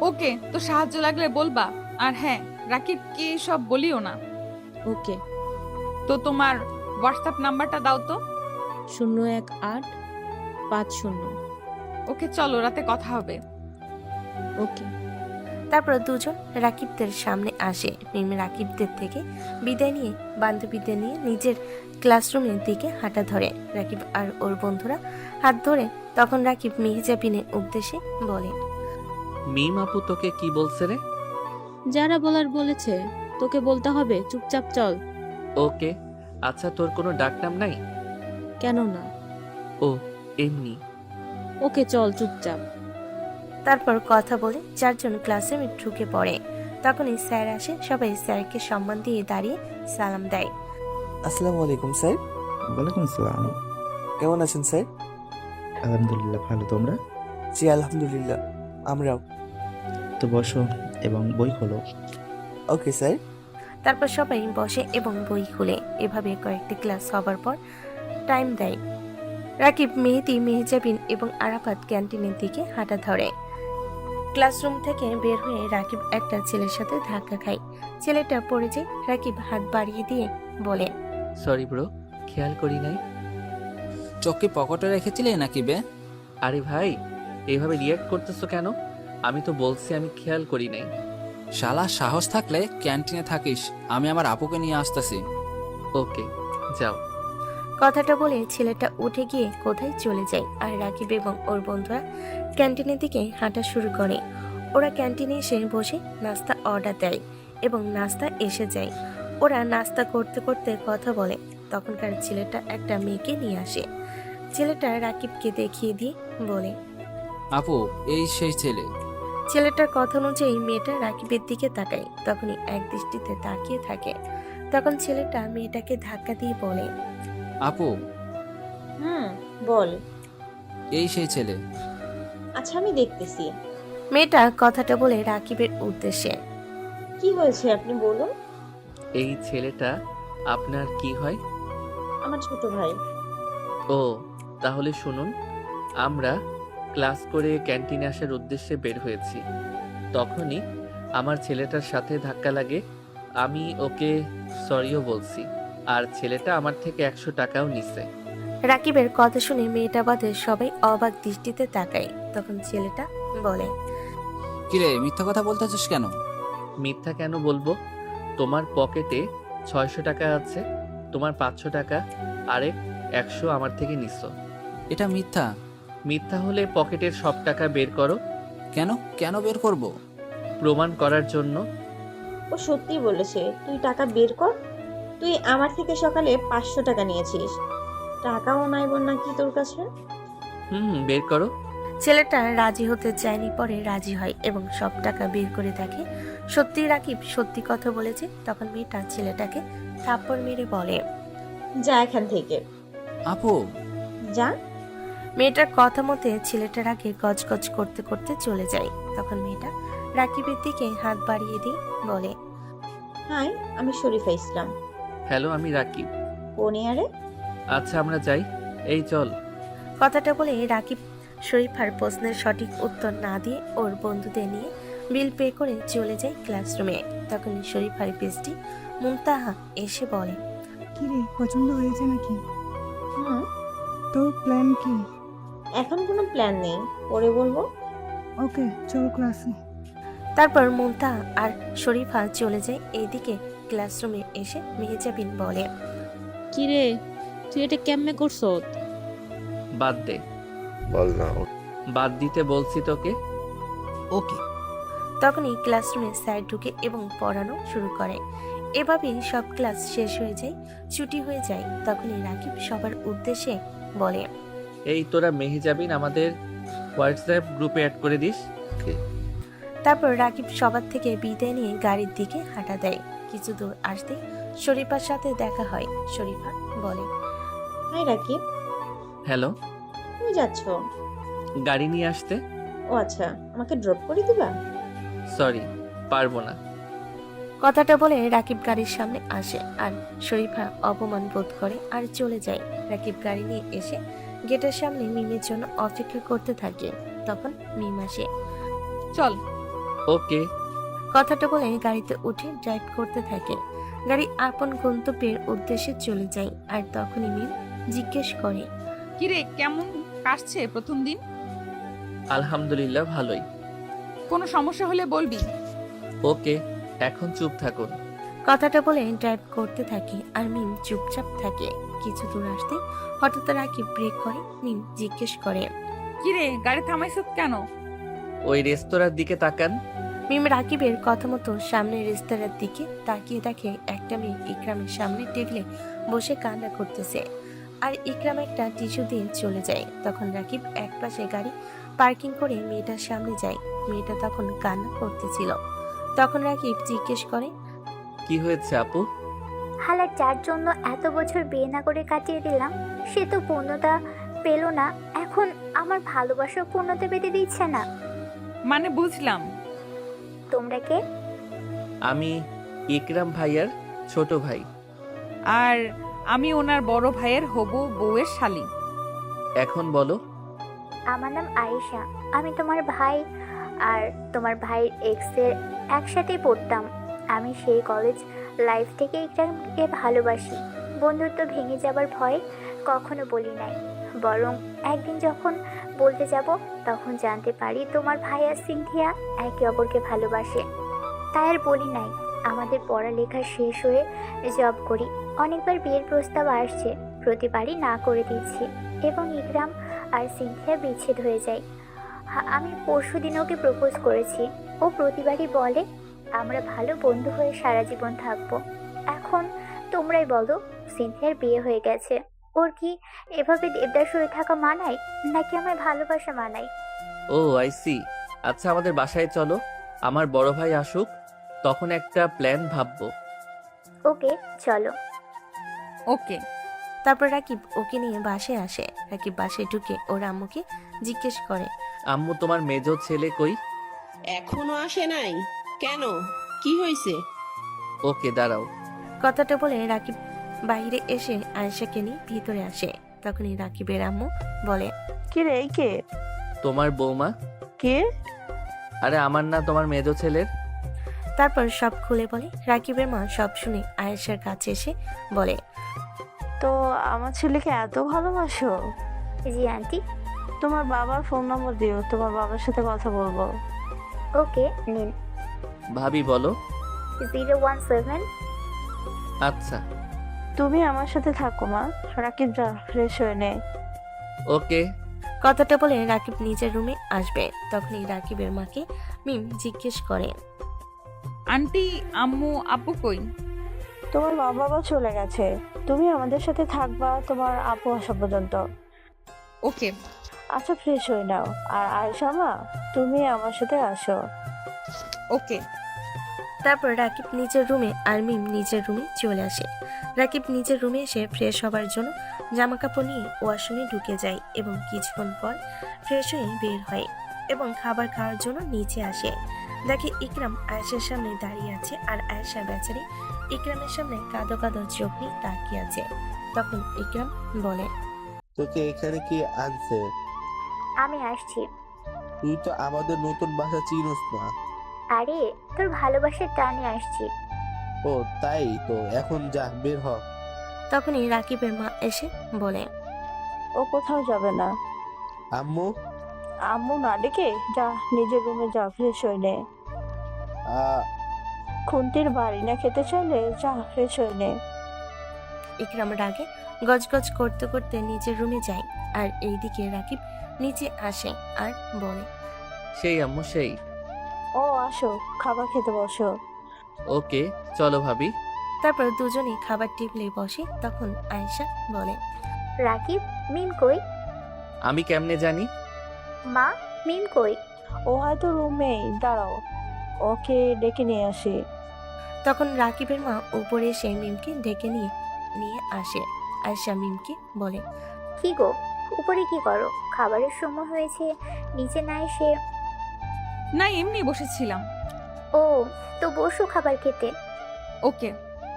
ওকে, তো সাহায্য লাগলে বলবা। আর হ্যাঁ, রাকিবকে সব বলিও না। ওকে। তো তোমার হোয়াটসঅ্যাপ নাম্বারটা দাও তো। 01850। ওকে, চলো রাতে কথা হবে। ওকে। তারপর দুজন রাকিবদের সামনে আসে। মিম রাকিবদের থেকে বিদায় নিয়ে বান্ধবীদের নিয়ে নিজের ক্লাসরুমের দিকে হাঁটা ধরে। রাকিব আর ওর বন্ধুরা হাত ধরে। তখন রাকিব মেহেজাবিনের উদ্দেশ্যে বলে, মিম আপু তোকে কি বলছে রে? যারা বলার বলেছে, তোকে বলতে হবে, চুপচাপ চল। ওকে। আচ্ছা, তোর কোনো ডাকনাম নাই? কেন না? ও এমনি। ওকে চল চুপচাপ। তারপর কথা বলে চারজন ক্লাসরুমে ঢুকে পড়ে। তখনই স্যার আসে। সবাই স্যারকে সম্মান দিয়ে দাঁড়িয়ে সালাম দেয়। আসসালামু আলাইকুম স্যার। ওয়ালাইকুম আসসালাম। কেমন আছেন স্যার? আলহামদুলিল্লাহ, ভালো। তোমরা? জি আলহামদুলিল্লাহ, আমরাও। তো বসো এবং বই খোলো। Okay sir. তারপর সবাই বসে এবং বই খুলে। এভাবে কয়েকটি ক্লাস হবার পর টাইম দেয়। রাকিব, মেহেদি, মেহেজাবিন এবং আরাফাত ক্যান্টিনের দিকে হাঁটা ধরে। ক্লাসরুম থেকে বের হয়ে রাকিব একটা ছেলের সাথে ধাক্কা খায়। ছেলেটা পড়ে যায়। রাকিব হাত বাড়িয়ে দিয়ে বলে, সরি ব্রো, খেয়াল করি নাই। চোখে পকেটে রেখেছিলে নাকি বে? আরে ভাই, এইভাবে রিয়াক্ট করতেছো কেন? আমি তো বলছি আমি খেয়াল করি নাই। শালা সাহস থাকলে ক্যান্টিনে থাকিস, আমি আমার আপুকে নিয়ে আসতেছি। ওকে, যাও। কথাটা বলে ছেলেটা উঠে গিয়ে কোথায় চলে যায়। আর রাকিব এবং ওর বন্ধুরা ক্যান্টিনের দিকে হাঁটা শুরু করে। ওরা ক্যান্টিনে এসে বসে নাস্তা অর্ডার দেয় এবং নাস্তা এসে যায়। ওরা নাস্তা করতে করতে কথা বলে। তখনকার ছেলেটা একটা মেয়েকে নিয়ে আসে। ছেলেটা রাকিবকে দেখিয়ে দিয়ে বলে, আপু, এই সেই ছেলে। ছেলেটার কথা অনুযায়ী মেয়েটা রাকিবের দিকে তাকায়। তখনই এক দৃষ্টিতে তাকিয়ে থাকে। তখন ছেলেটা মেয়েটাকে ধাক্কা দিয়ে বলে, আপু, বল। এই সেই ছেলে। আচ্ছা, আমি দেখতেছি। মেয়েটা কথাটা বলে রাকিবের উদ্দেশ্যে, কি হয়েছে আপনি বলুন। এই ছেলেটা আপনার কি হয়? আমার ছোট ভাই। ও, তাহলে শুনুন, আমরা ক্লাস করে ক্যান্টিনে আসার উদ্দেশ্যে বের হয়েছি। তখনই আমার ছেলেটার সাথে ধাক্কা লাগে। আমি ওকে সরিও বলছি, আর ছেলেটা আমার থেকে 100 টাকাও নিছে। রাকিবের কথা শুনে মেয়েটা বাদে সবাই অবাক দৃষ্টিতে তাকায়। তখন ছেলেটা বলে, কিরে, মিথ্যা কথা বলতেছিস কেন? মিথ্যা কেন বলবো? তোমার পকেটে 600 টাকা আছে, তোমার 500 টাকা, আরেক 100 আমার থেকে নিছো। এটা মিথ্যা। মিথ্যা হলে পকেটের সব টাকা বের করো। কেন কেন বের করব? প্রমাণ করার জন্য। ও সত্যি বলেছে, তুই টাকা বের কর। তুই আমার থেকে সকালে 500 টাকা নিয়েছিস। টাকাও নাই বল নাকি তোর কাছে? বের করো। ছেলেটা রাজি হতে চায়নি, পরে রাজি হয় এবং সব টাকা বের করে দেখে সত্যি রাকিব সত্যি কথা বলেছে। তখন মেয়েটা ছেলেটাকে থাপ্পড় মেরে বলে, যা এখান থেকে। আপু, যা। মেয়েটার কথা মতে ছেলেটার আগে গজগজ করতে করতে চলে যায়। তখন মেয়েটা রাকিবের দিকে হাত বাড়িয়ে দিয়ে বলে, হাই, আমি শরীফা ইসলাম। হ্যালো, আমি রাকিব। কোন ইয়ারে? আচ্ছা, আমরা যাই। এই চল। কথাটা বলে রাকিব শরীফার প্রশ্নের সঠিক উত্তর না দিয়ে ওর বন্ধুদের নিয়ে বিল পে করে চলে যায় ক্লাসরুমে। তখন শরীফার বেস্টি মুমতাহা এসে বলে, কিরে, পছন্দ হয়েছে নাকি? হুম। তো প্ল্যান কি? এখন কোনো প্ল্যান নেই, পরে বলবো। ওকে, চল ক্লাসে। তারপর মুমতাহা আর শরীফা চলে যায়। এইদিকে ক্লাসরুমে এসে মেহেজাবিন বলে, কিরে, তুই এটা কেমনে করছো? বাদ দে। বল না। বাদ দিতে বলছি তোকে। ওকে। তখনই ক্লাসরুমে স্যার ঢুকে এবং পড়ানো শুরু করে। এভাবেই সব ক্লাস শেষ হয়ে যায়, ছুটি হয়ে যায়। তখনই রাকিব সবার উদ্দেশ্যে বলে, এই তোরা মেহজাবিন আমাদের হোয়াটসঅ্যাপ গ্রুপে অ্যাড করে দিস। তারপর রাকিব সবার থেকে বিদায় নিয়ে গাড়ির দিকে হাঁটা দেয়। কিছু দূর আসতে শরীফার সাথে দেখা হয়। শরীফা বলে, হাই রাকিব, হ্যালো, তুমি যাচ্ছ? গাড়ি নিয়ে আসতে। ও আচ্ছা, আমাকে ড্রপ করে দিবা? সরি, পারবো না। কথাটা বলে রাকিব গাড়ির সামনে আসে আর শরীফা অপমান বোধ করে আর চলে যায়। রাকিব গাড়ি নিয়ে এসে গেটের সামনে মিমের জন্য অপেক্ষা করতে থাকে। তখন মিম আসে। চল। ওকে। কথাটা বলে গাড়িতে উঠে ড্রাইভ করতে থাকে। গাড়ি আপন গন্তব্যের উদ্দেশ্যে চলে যায়। আর তখনই মিম জিজ্ঞেস করে, কিরে কেমন কাটছে প্রথম দিন? আলহামদুলিল্লাহ ভালোই। কোনো সমস্যা হলে বলবি। ওকে, এখন চুপ থাকুন। কথাটা বলে ড্রাইভ করতে থাকে আর মিম চুপচাপ থাকে। কিছু দূর আসতে হঠাৎ রাকিব ব্রেক করে। মিম জিজ্ঞেস করে, কিরে গাড়ি থামাইছ কেন? ওই রেস্তোরাঁর দিকে তাকান। মিম রাকিবের কথা মতো সামনের রেস্তোরাঁর দিকে তাকিয়ে দেখে একটা মেয়ে ইকরামের সামনে টেবিলে বসে কান্না করতেছে আর ইকরাম একটা টিস্যু দিয়ে চলে যায়। তখন রাকিব একপাশে গাড়ি পার্কিং করে মেয়েটার সামনে যায়। মেয়েটা তখন কান্না করতেছিল। তখন রাকিব জিজ্ঞেস করে, কি হয়েছে আপু? হালার যার জন্য এত বছর বিয়ে না করে কাটিয়ে দিলাম, সে তো পূর্ণতা পেল না। এখন আমার ভালোবাসা পূর্ণতা পেতে দিচ্ছে না। মানে বুঝলাম। তোমরা কে? আমি ইকরাম ভাইয়ার ছোট ভাই। আর আমি ওনার বড় ভাইয়ের হবু বউয়ের শালী। এখন বলো। আমার নাম আয়েশা। আমি তোমার ভাই আর তোমার ভাইয়ের এক্সের একসাথেই পড়তাম। আমি সেই কলেজ লাইফ থেকে ইকরামকে ভালোবাসি। বন্ধুত্ব ভেঙে যাবার ভয় কখনো বলি নাই, বরং একদিন যখন বলতে যাব তখন জানতে পারি তোমার ভাই আর সিনথিয়া একে অপরকে ভালোবাসে। তাই আর বলি নাই। আমাদের পড়ালেখা শেষ হয়ে জব করি। অনেকবার বিয়ের প্রস্তাব আসছে, প্রতিবারই না করে দিচ্ছি এবং ইকরাম আর সিনথিয়া বিচ্ছেদ হয়ে যায়। আমি পরশুদিন ওকে প্রপোজ করেছি। ও প্রতিবারই বলে আমরা ভালো বন্ধু হয়ে সারা জীবন থাকবো। এখন তোমরাই বলো, সিনথিয়ার বিয়ে হয়ে গেছে, ওর কি এভাবে দেবদাস হয়ে থাকা মানায় নাকি আমার ভালোবাসা মানায়? ও আই সি। আচ্ছা আমাদের বাসায় চলো, আমার বড় ভাই আসুক, তখন একটা প্ল্যান ভাববো। ওকে চলো। ওকে। তারপর রাকিব ওকে নিয়ে বাসায় আসে। রাকিব বাসায় ঢুকে ওর আম্মুকে জিজ্ঞেস করে, আম্মু তোমার মেজো ছেলে কই? এখনো আসে নাই কেন? কি হয়েছে? ওকে দাঁড়াও। কথাটা বলে রাকিব বাইরে এসে আয়েশাকে নিয়ে ভিতরে আসে। তখনই রাকিবের আম্মু বলে, কি রে এই কে? তোমার বৌমা। কে? আরে আমার না, তোমার মেজো ছেলের। তারপর সব খুলে বলে। রাকিবের মা সব শুনে আয়েশার কাছে এসে বলে, তো আমার ছেলেকে এত ভালোবাসো? জি আন্টি। তোমার বাবার ফোন নম্বর দিও, তোমার বাবার সাথে কথা বলবো। ওকে নিন। ভাবি বলো। 017। আচ্ছা। তুমি আমার সাথে থাকো মা। রাকিব যা ফ্রেশ হয়ে নে। ওকে। কথাটা বলে রাকিব নিজের রুমে আসবে। তখনই রাকিবের মাকে মিম জিজ্ঞেস করে, আন্টি আম্মু আপু কই? তোমার মা বাবা চলে গেছে, তুমি আমাদের সাথে থাকবা তোমার আপু আসা পর্যন্ত। ওকে। আচ্ছা ফ্রেশ হয়ে নাও। আর আয়েশা মা, তুমি আমার সাথে আসো। ওকে। তারপর রাকিব নিজের রুমে আর মিম নিজের রুমে চলে আসে। রাকিব নিজের রুমে এসে ফ্রেশ হবার জন্য জামা কাপড় নিয়ে ওয়াশরুমে ঢুকে যায় এবং কিছুক্ষণ পর ফ্রেশ হয়ে বের হয় এবং খাবার খাওয়ার জন্য নিচে আসে। দেখে ইকরাম আয়েশার সামনে দাঁড়িয়ে আছে আর আয়েশা বেচারি ইকরামের সামনে কাঁদো কাঁদো চোখ নিয়ে তাকিয়ে আছে। তখন ইকরাম বলে, তোকে এখানে কি আনছে? আমি আসছি। তুই তো আমাদের নতুন বাসা চিনোস না। আরে তোর ভালোবাসার টানে আসছি। ও তাই তো, এখন যা বের হ। তখনই রাকিবের মা এসে বলে, ও কোথাও যাবে না। আম্মু? আম্মু না ডেকে যা নিজের রুমে যা, ফ্রেশ হয়ে নে। খুন্তির বাড়ি না খেতে চাইলে যা ফ্রেশ হয়ে নে। ইকরাম রাগে গজগজ করতে করতে নিজের রুমে যায় আর এইদিকে রাকিব নিচে আসে আর বলে, সেই আম্মু সেই। ও ও আসো, খাবার খেতে বসো। ওকে চলো ভাবি। তারপর দুজনেই খাবার টেবিলে বসে। তখন আয়েশা বলে, রাকিব, মিম কই? আমি কেমনে জানি? মা, মিম কই? ও হয়তো রুমেই, দাঁড়াও ওকে ডেকে নিয়ে আসি। তখন রাকিবের মা উপরে এসে মিমকে ডেকে নিয়ে নিয়ে আসে। আয়েশা মিমকে বলে, কি গো, উপরে কি করো? খাবারের সময় হয়েছে, নিচে না এসে? না, এমনি বসেছিলাম। ও, তো বসো খাবার খেতে। ওকে।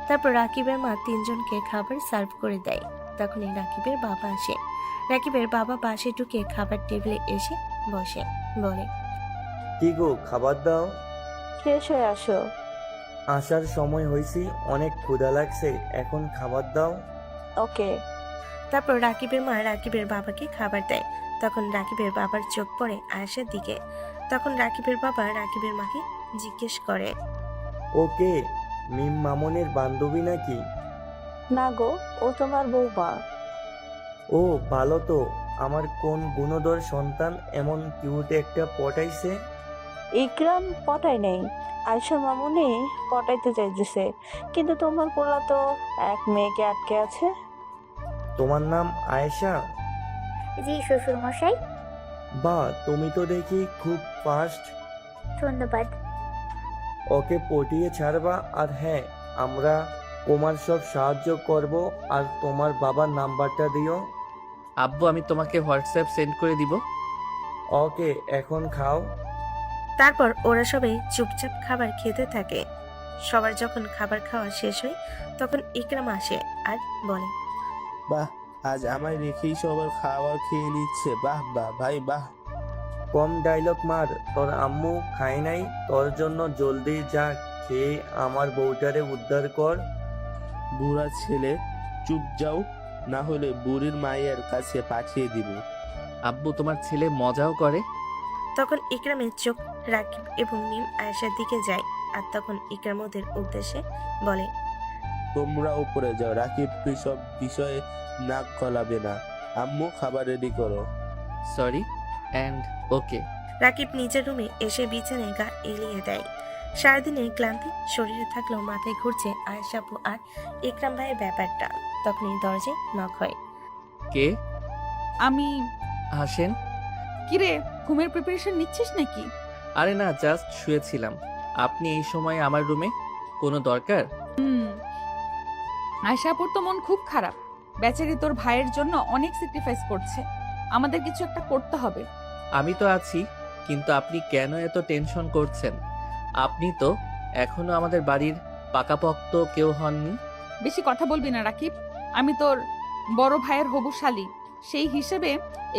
তারপর রাকিবের মা তিনজনকে খাবার সার্ভ করে দেয়। তখনই রাকিবের বাবা আসে। রাকিবের বাবা পাশে ঢুকে খাবার টেবিলে এসে বসে, বলে, কি গো, খাবার দাও। ফ্রেশ হয়ে আসো। আসার সময় হয়েছি, অনেক ক্ষুধা লাগছে, এখন খাবার দাও। ওকে। তারপর রাকিবের মা রাকিবের বাবাকে খাবার দেয়। তখন রাকিবের বাবার চোখ পড়ে আয়েশার দিকে। তখন রাকিবের বাবা রাকিবের মাকে জিজ্ঞেস করে, ওকে, মিম মামনের বান্ধবী নাকি? না গো, ও তোমার বৌমা। ও ভালো তো। আমার কোন গুণধর সন্তান এমন কিউট একটা পটাইছে? ইকরাম পটায় নেই, আয়শা মামুনি পটাইতে চাইতেছে, কিন্তু তোমার পোলা তো এক মেয়েকে আটকে আছে। তোমার নাম আয়েশা? জি শ্বশুর মশাই। বাহ, তুমি তো দেখি খুব ফাস্ট। ধন্যবাদ। ওকে পটিয়ে ছাড়বা, আর হ্যাঁ, আমরা তোমার সব সাহায্য করব। আর তোমার বাবার নাম্বারটা দিও। আব্বু আমি তোমাকে হোয়াটসঅ্যাপ সেন্ড করে দিব। ওকে, এখন খাও। তারপর ওরা সবাই চুপচাপ খাবার খেতে থাকে। সবার যখন খাবার খাওয়া শেষ হয় তখন ইকরাম আসে আর বলে, বাহ, আজ আমায় রেখেই সবার খাবার খেয়ে নিচ্ছে। বাহ বাহ ভাই বাহ। কম ডায়লগ মার, তোর আম্মু খায় নাই? তোর জন্য জলদি যা, খেয়ে আমার বউটারে উদ্ধার কর। বুড়া ছেলে, চুপ যাও, না হলে বুড়ির মায়ের কাছে পাঠিয়ে দিব। আব্বু তোমার ছেলে মজাও করে। তখন ইকরামের চোখ রাকিব এবং মিম আয়েশার দিকে যায়। আর তখন ইকরাম ওদের উদ্দেশ্যে বলে, তোমরা উপরে যাও, রাকিব সব বিষয়ে নাক গলাবে না। আম্মু খাবার রেডি করো। Sorry and okay. রাকিব নিজের রুমে এসে বিছানায় গা এলিয়ে দেয়। সারাদিনের ক্লান্তি শরীরে থাকলেও মাথায় ঘুরছে আয়েশা আপু আর ইকরাম ভাইয়ের ব্যাপারটা। তখনই দরজায় নক হয়। কে? আমি। আসেন। কিরে, ঘুমের প্রিপারেশন নিচ্ছিস নাকি? আরে না, জাস্ট শুয়েছিলাম। আপনি এই সময় আমার রুমে? কোনো দরকার? আয়শাপুর তো মন খুব খারাপ। বেচারি তোর ভাইয়ের জন্য অনেক স্যাক্রিফাইস করছে। আমাদের কিছু একটা করতে হবে। আমি তো আছি, কিন্তু আপনি কেন এত টেনশন করছেন? আপনি তো এখনো আমাদের বাড়ির পাকাপোক্ত কেউ হননি। বেশি কথা বলবি না রাকিব। আমি তোর বড় ভাইয়ের হবু শালী, সেই হিসেবে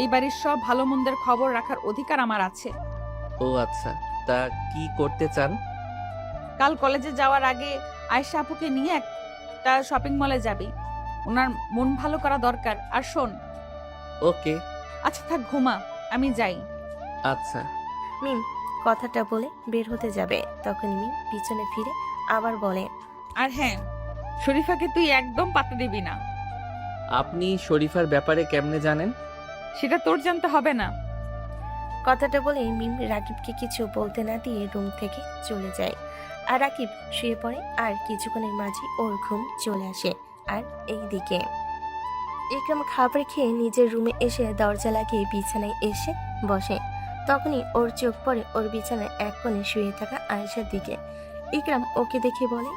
এই বাড়ির সব ভালো মন্দের খবর রাখার অধিকার আমার আছে। ও আচ্ছা, তা কি করতে চান? কাল কলেজে যাওয়ার আগে আয়েশা আপুকে নিয়ে একটা শপিং মলে যাবি। ওনার মন ভালো করা দরকার। আর শোন। ওকে। আচ্ছা থাক, ঘুমা, আমি যাই। আচ্ছা। মিম কথাটা বলে বের হতে যাবে। তখন মিম পিছনে ফিরে আবার বলে, আর হ্যাঁ, শরীফাকে তুই একদম পাত্তা দিবি না। আপনি শরীফার ব্যাপারে কেমনে জানেন? সেটা তোর জানতে হবে না। কথাটা বলে মিম রাকিবকে কিছু বলতে না দিয়ে রুম থেকে চলে যায়। আর রাকিব শুয়ে পড়ে। আর কিছুক্ষণের মাঝে ওর ঘুম চলে আসে। আর এইদিকে ইকরাম খাবার খেয়ে নিজের রুমে এসে দরজা লাগিয়ে বিছানায় এসে বসে। তখনই ওর চোখ পড়ে ওর বিছানায় এক কোণে শুয়ে থাকা আয়েশার দিকে। ইকরাম ওকে দেখে বলে,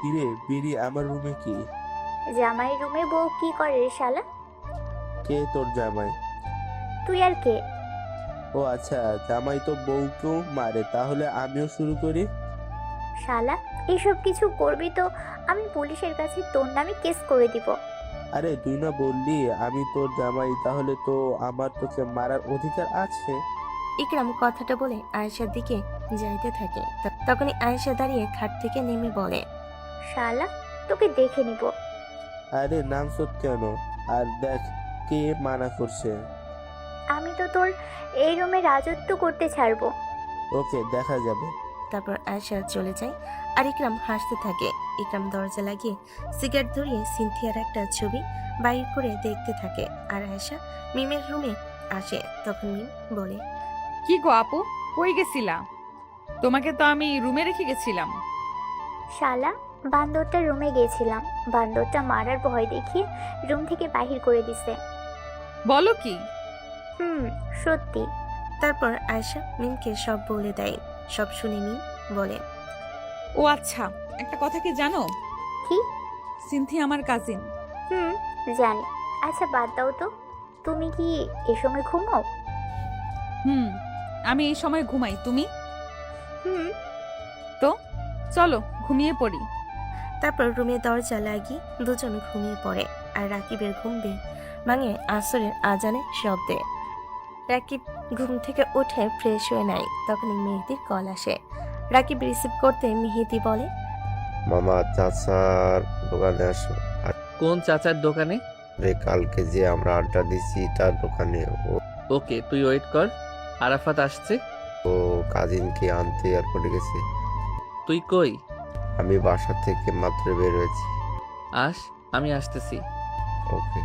কিরে বিড়ি, আমার রুমে কি? জামাই রুমে বউ কি করে রে শালা? কে তোর জামাই? তুই আর কে? ও আচ্ছা, জামাই তো বউকেও মারে, তাহলে আমিও শুরু করি। শালা, এসব কিছু করবি তো আমি পুলিশের কাছে তোর নামে কেস করে দিব। আরে তুই না বললি আমি তোর জামাই, তাহলে তো আমার তোকে মারার অধিকার আছে। ইকরাম কথাটা বলে আয়েশার দিকে যাইতে থাকে। তখনই আয়েশা দাঁড়িয়ে খাট থেকে নেমে বলে, শালা, তোকে দেখে নিব। আরে নাম সত কেন? আর দেখ কে মানা করছে। আমি তো তোর এই রুমে রাজত্ব করতে ছাড়বো। ওকে, দেখা যাবে। তারপর আয়েশা চলে যায়। আর ইকরাম হাসতে থাকে। ইকরাম দরজা লাগিয়ে সিগারেট ধরিয়ে সিনথিয়ার একটা ছবি বাইর করে দেখতে থাকে। আর আয়েশা মিমের রুমে আসে। তখন মিম বলে, কি গো আপু, কই গেছিলা? তোমাকে তো আমি রুমে রেখে গেছিলাম। শালা, বান্দরটার রুমে গেছিলাম, বান্দরটা মারার ভয় দেখিয়ে রুম থেকে বাহির করে দিছে। বলো কি? সত্যি। তারপর আয়েশা মিমকে সব বলে দেয়। সব শুনে মিম বলে, ও আচ্ছা, একটা কথা কি জানো? কি? সিনথিয়া আমার কাজিন। জানি। আচ্ছা বাদ দাও তো, তুমি কি এ সময় ঘুমাও? আমি এই সময় ঘুমাই। তুমি? হুম। তো চলো ঘুমিয়ে পড়ি। তারপর রুমে দরজা লাগিয়ে দুজন ঘুমিয়ে পড়ে। আর রাকিবের ঘুম ভাঙে আসরের আজানের শব্দে। রাকিব ঘুম থেকে উঠে ফ্রেশ হয়ে নেয়। তখনই মেহেদির কল আসে। রাকিব রিসিভ করতে মেহেদি বলে, মামা চাচার দোকানে আসো। কোন চাচার দোকানে? কালকে যে আমরা আড্ডা দিছি তার দোকানে। ওকে, তুই ওয়েট কর, আরাফাত আসছে। ও কাজিনকে আনতে এয়ারপোর্টে গেছে। তুই কই? আমি বাসা থেকে মাত্র বের হয়েছি। আমি আসতেছি। ওকে।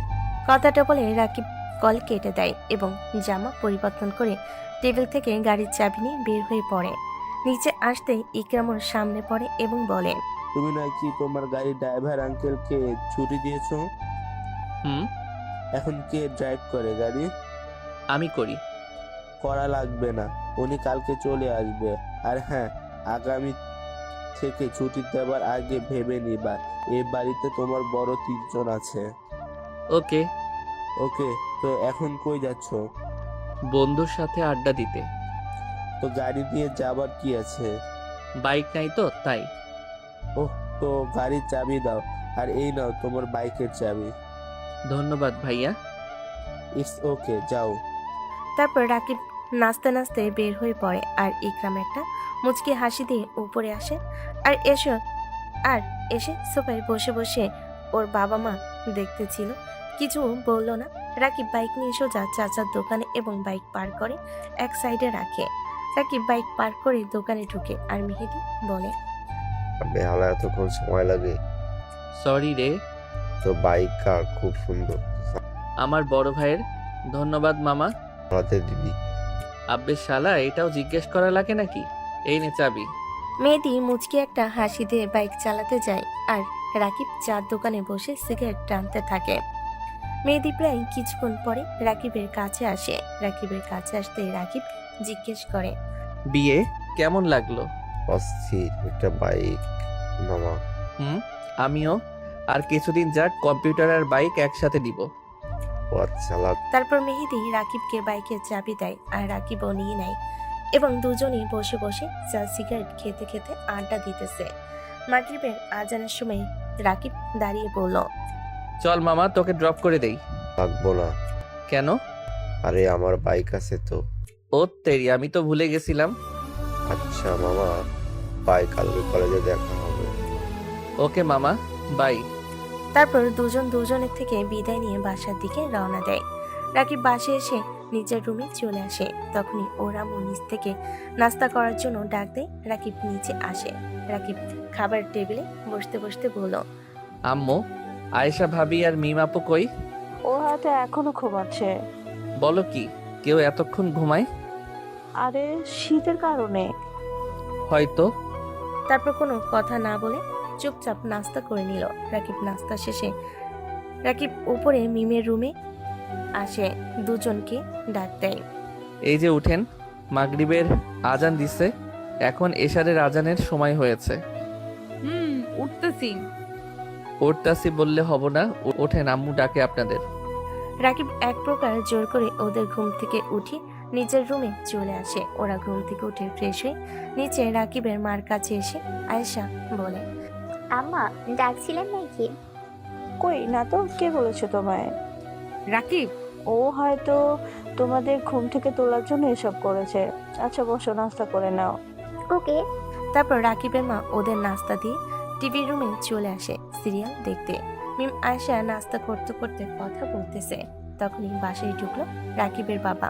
কথাটা বলে রাকিব কল কেটে দেয় এবং জামা পরিবর্তন করে টেবিল থেকে গাড়ির চাবি নিয়ে বের হয়ে পড়ে। নিচে আসতেই ইকরামুর সামনে পড়ে এবং বলে, তুমি নাকি তোমার গাড়ির ড্রাইভার আঙ্কেলকে ছুটি দিয়েছো? এখন কে ড্রাইভ করে গাড়ি? আমি করি। করা লাগবে না, উনি কালকে চলে আসবে। আর হ্যাঁ, আগামী থেকে ছুটি দেওয়ার আগে ভেবে নিবা, এই বাড়িতে তোমার বড় 3 জন আছে। ওকে। ওকে, তো এখন কই যাচ্ছ? বন্ধুর সাথে আড্ডা দিতে। তো গাড়ি দিয়ে যাবার কি আছে? বাইক নাই তো তাই। ওহ, তো গাড়ির চাবি দাও, আর এই নাও তোমার বাইকের চাবি। ধন্যবাদ ভাইয়া। ইটস ওকে, যাও। তারপর রাকিব নাচতে নাচতে বের হয়ে পড়ে। আর ইকরাম একটা মুচকি হাসি দিয়ে উপরে আসে আর এসে সোফায় বসে বসে ওর বাবা মা দেখতেছিল। কিছু বলল না। রাকিব বাইক নিয়ে সোজা চাচার দোকানে এবং বাইক পার করে এক সাইডে রাখে। রাকিব বাইক পার করে দোকানে ঢুকে আর মেহেদি বলে, বেহালা এতক্ষণ সময় লাগে? সরি রে। তো বাইক কার? খুব সুন্দর। আমার বড় ভাইয়ের। ধন্যবাদ মামা। হাতে দিবি? আব্বে শালা, এটাও জিজ্ঞেস করা লাগে নাকি? এই নে চাবি। মেহেদি মুচকি একটা হাসি দিয়ে বাইক চালাতে যায় আর রাকিব চার দোকানে বসে সিগারেট টানতে থাকে। মেহেদি প্রায় কিছুক্ষণ পরে রাকিবের কাছে আসে। রাকিবের কাছে আসতে রাকিব জিজ্ঞেস করে, বিয়ে কেমন লাগলো? অস্থির একটা বাইক মামা। আমিও। আর কিছুদিন যাক, কম্পিউটার আর বাইক একসাথে দিব। ও আচ্ছা। তারপর মেহেদি রাকিবকে বাইকের চাবি দেয় আর রাকিবও নিয়ে নেয় এবং দুজনেই বসে বসে চা সিগারেট খেতে খেতে আড্ডা দিতেছে। মাগরিবের আজানের সময় রাকিব দাঁড়িয়ে বলল, চল মামা, তোকে ড্রপ করে দেই। লাগবো না। কেন? আরে আমার বাইক আছে তো। ও তেরি, আমি তো ভুলে গেছিলাম। আচ্ছা মামা, বাই, কালকে কলেজে দেখা হবে। ওকে মামা, বাই। তারপর দুজন দুজনের থেকে বিদায় নিয়ে বাসার দিকে রওনা দেয়। রাকিব বাসে এসে নিজের রুমে চলে আসে। তখনই ওর আম্মু নিচ থেকে নাস্তা করার জন্য ডাক দেয়। রাকিব নিচে আসে। রাকিব খাবার টেবিলে বসতে বসতে বলল, আম্মু, আয়েশা ভাবি আর মিম আপু কই? ও হয়তো এখনো ঘুমাচ্ছে। বলো কি, কেউ এতক্ষণ ঘুমায়? আরে শীতের কারণে হয়তো। তারপর কোনো কথা না বলে চুপচাপ নাস্তা করে নিল। রাকিব নাস্তা শেষে রাকিব উপরে মিমের রুমে আসে, দুজনকে ডাক দেয়। এই যে উঠেন, মাগরিবের আজান দিছে, এখন এশারের আজানের সময় হয়েছে। উঠতেছি। উঠতাছি বললে হব না, ওঠেন, আম্মু ডাকে আপনাদের। রাকিব এক প্রকার জোর করে ওদের ঘুম থেকে উঠে নিজের রুমে চলে আসে। ওরা ঘুম থেকে উঠে ফ্রেশ হয়ে নিচে রাকিবের মার কাছে এসে আয়েশা বলে, আম্মা ডাকছিলেন নাকি? কই না তো, কে বলেছে তোমায়? রাকিব। ও হয়তো তোমাদের ঘুম থেকে তোলার জন্য এসব করেছে। আচ্ছা বসো, নাস্তা করে নাও। ওকে। তারপর রাকিবের মা ওদের নাস্তা দিয়ে টিভি রুমে চলে আসে সিরিয়াল দেখতে। মিম আয়েশা নাস্তা করতে করতে কথা বলতেছে। তখনই বাসায় ঢুকলো রাকিবের বাবা।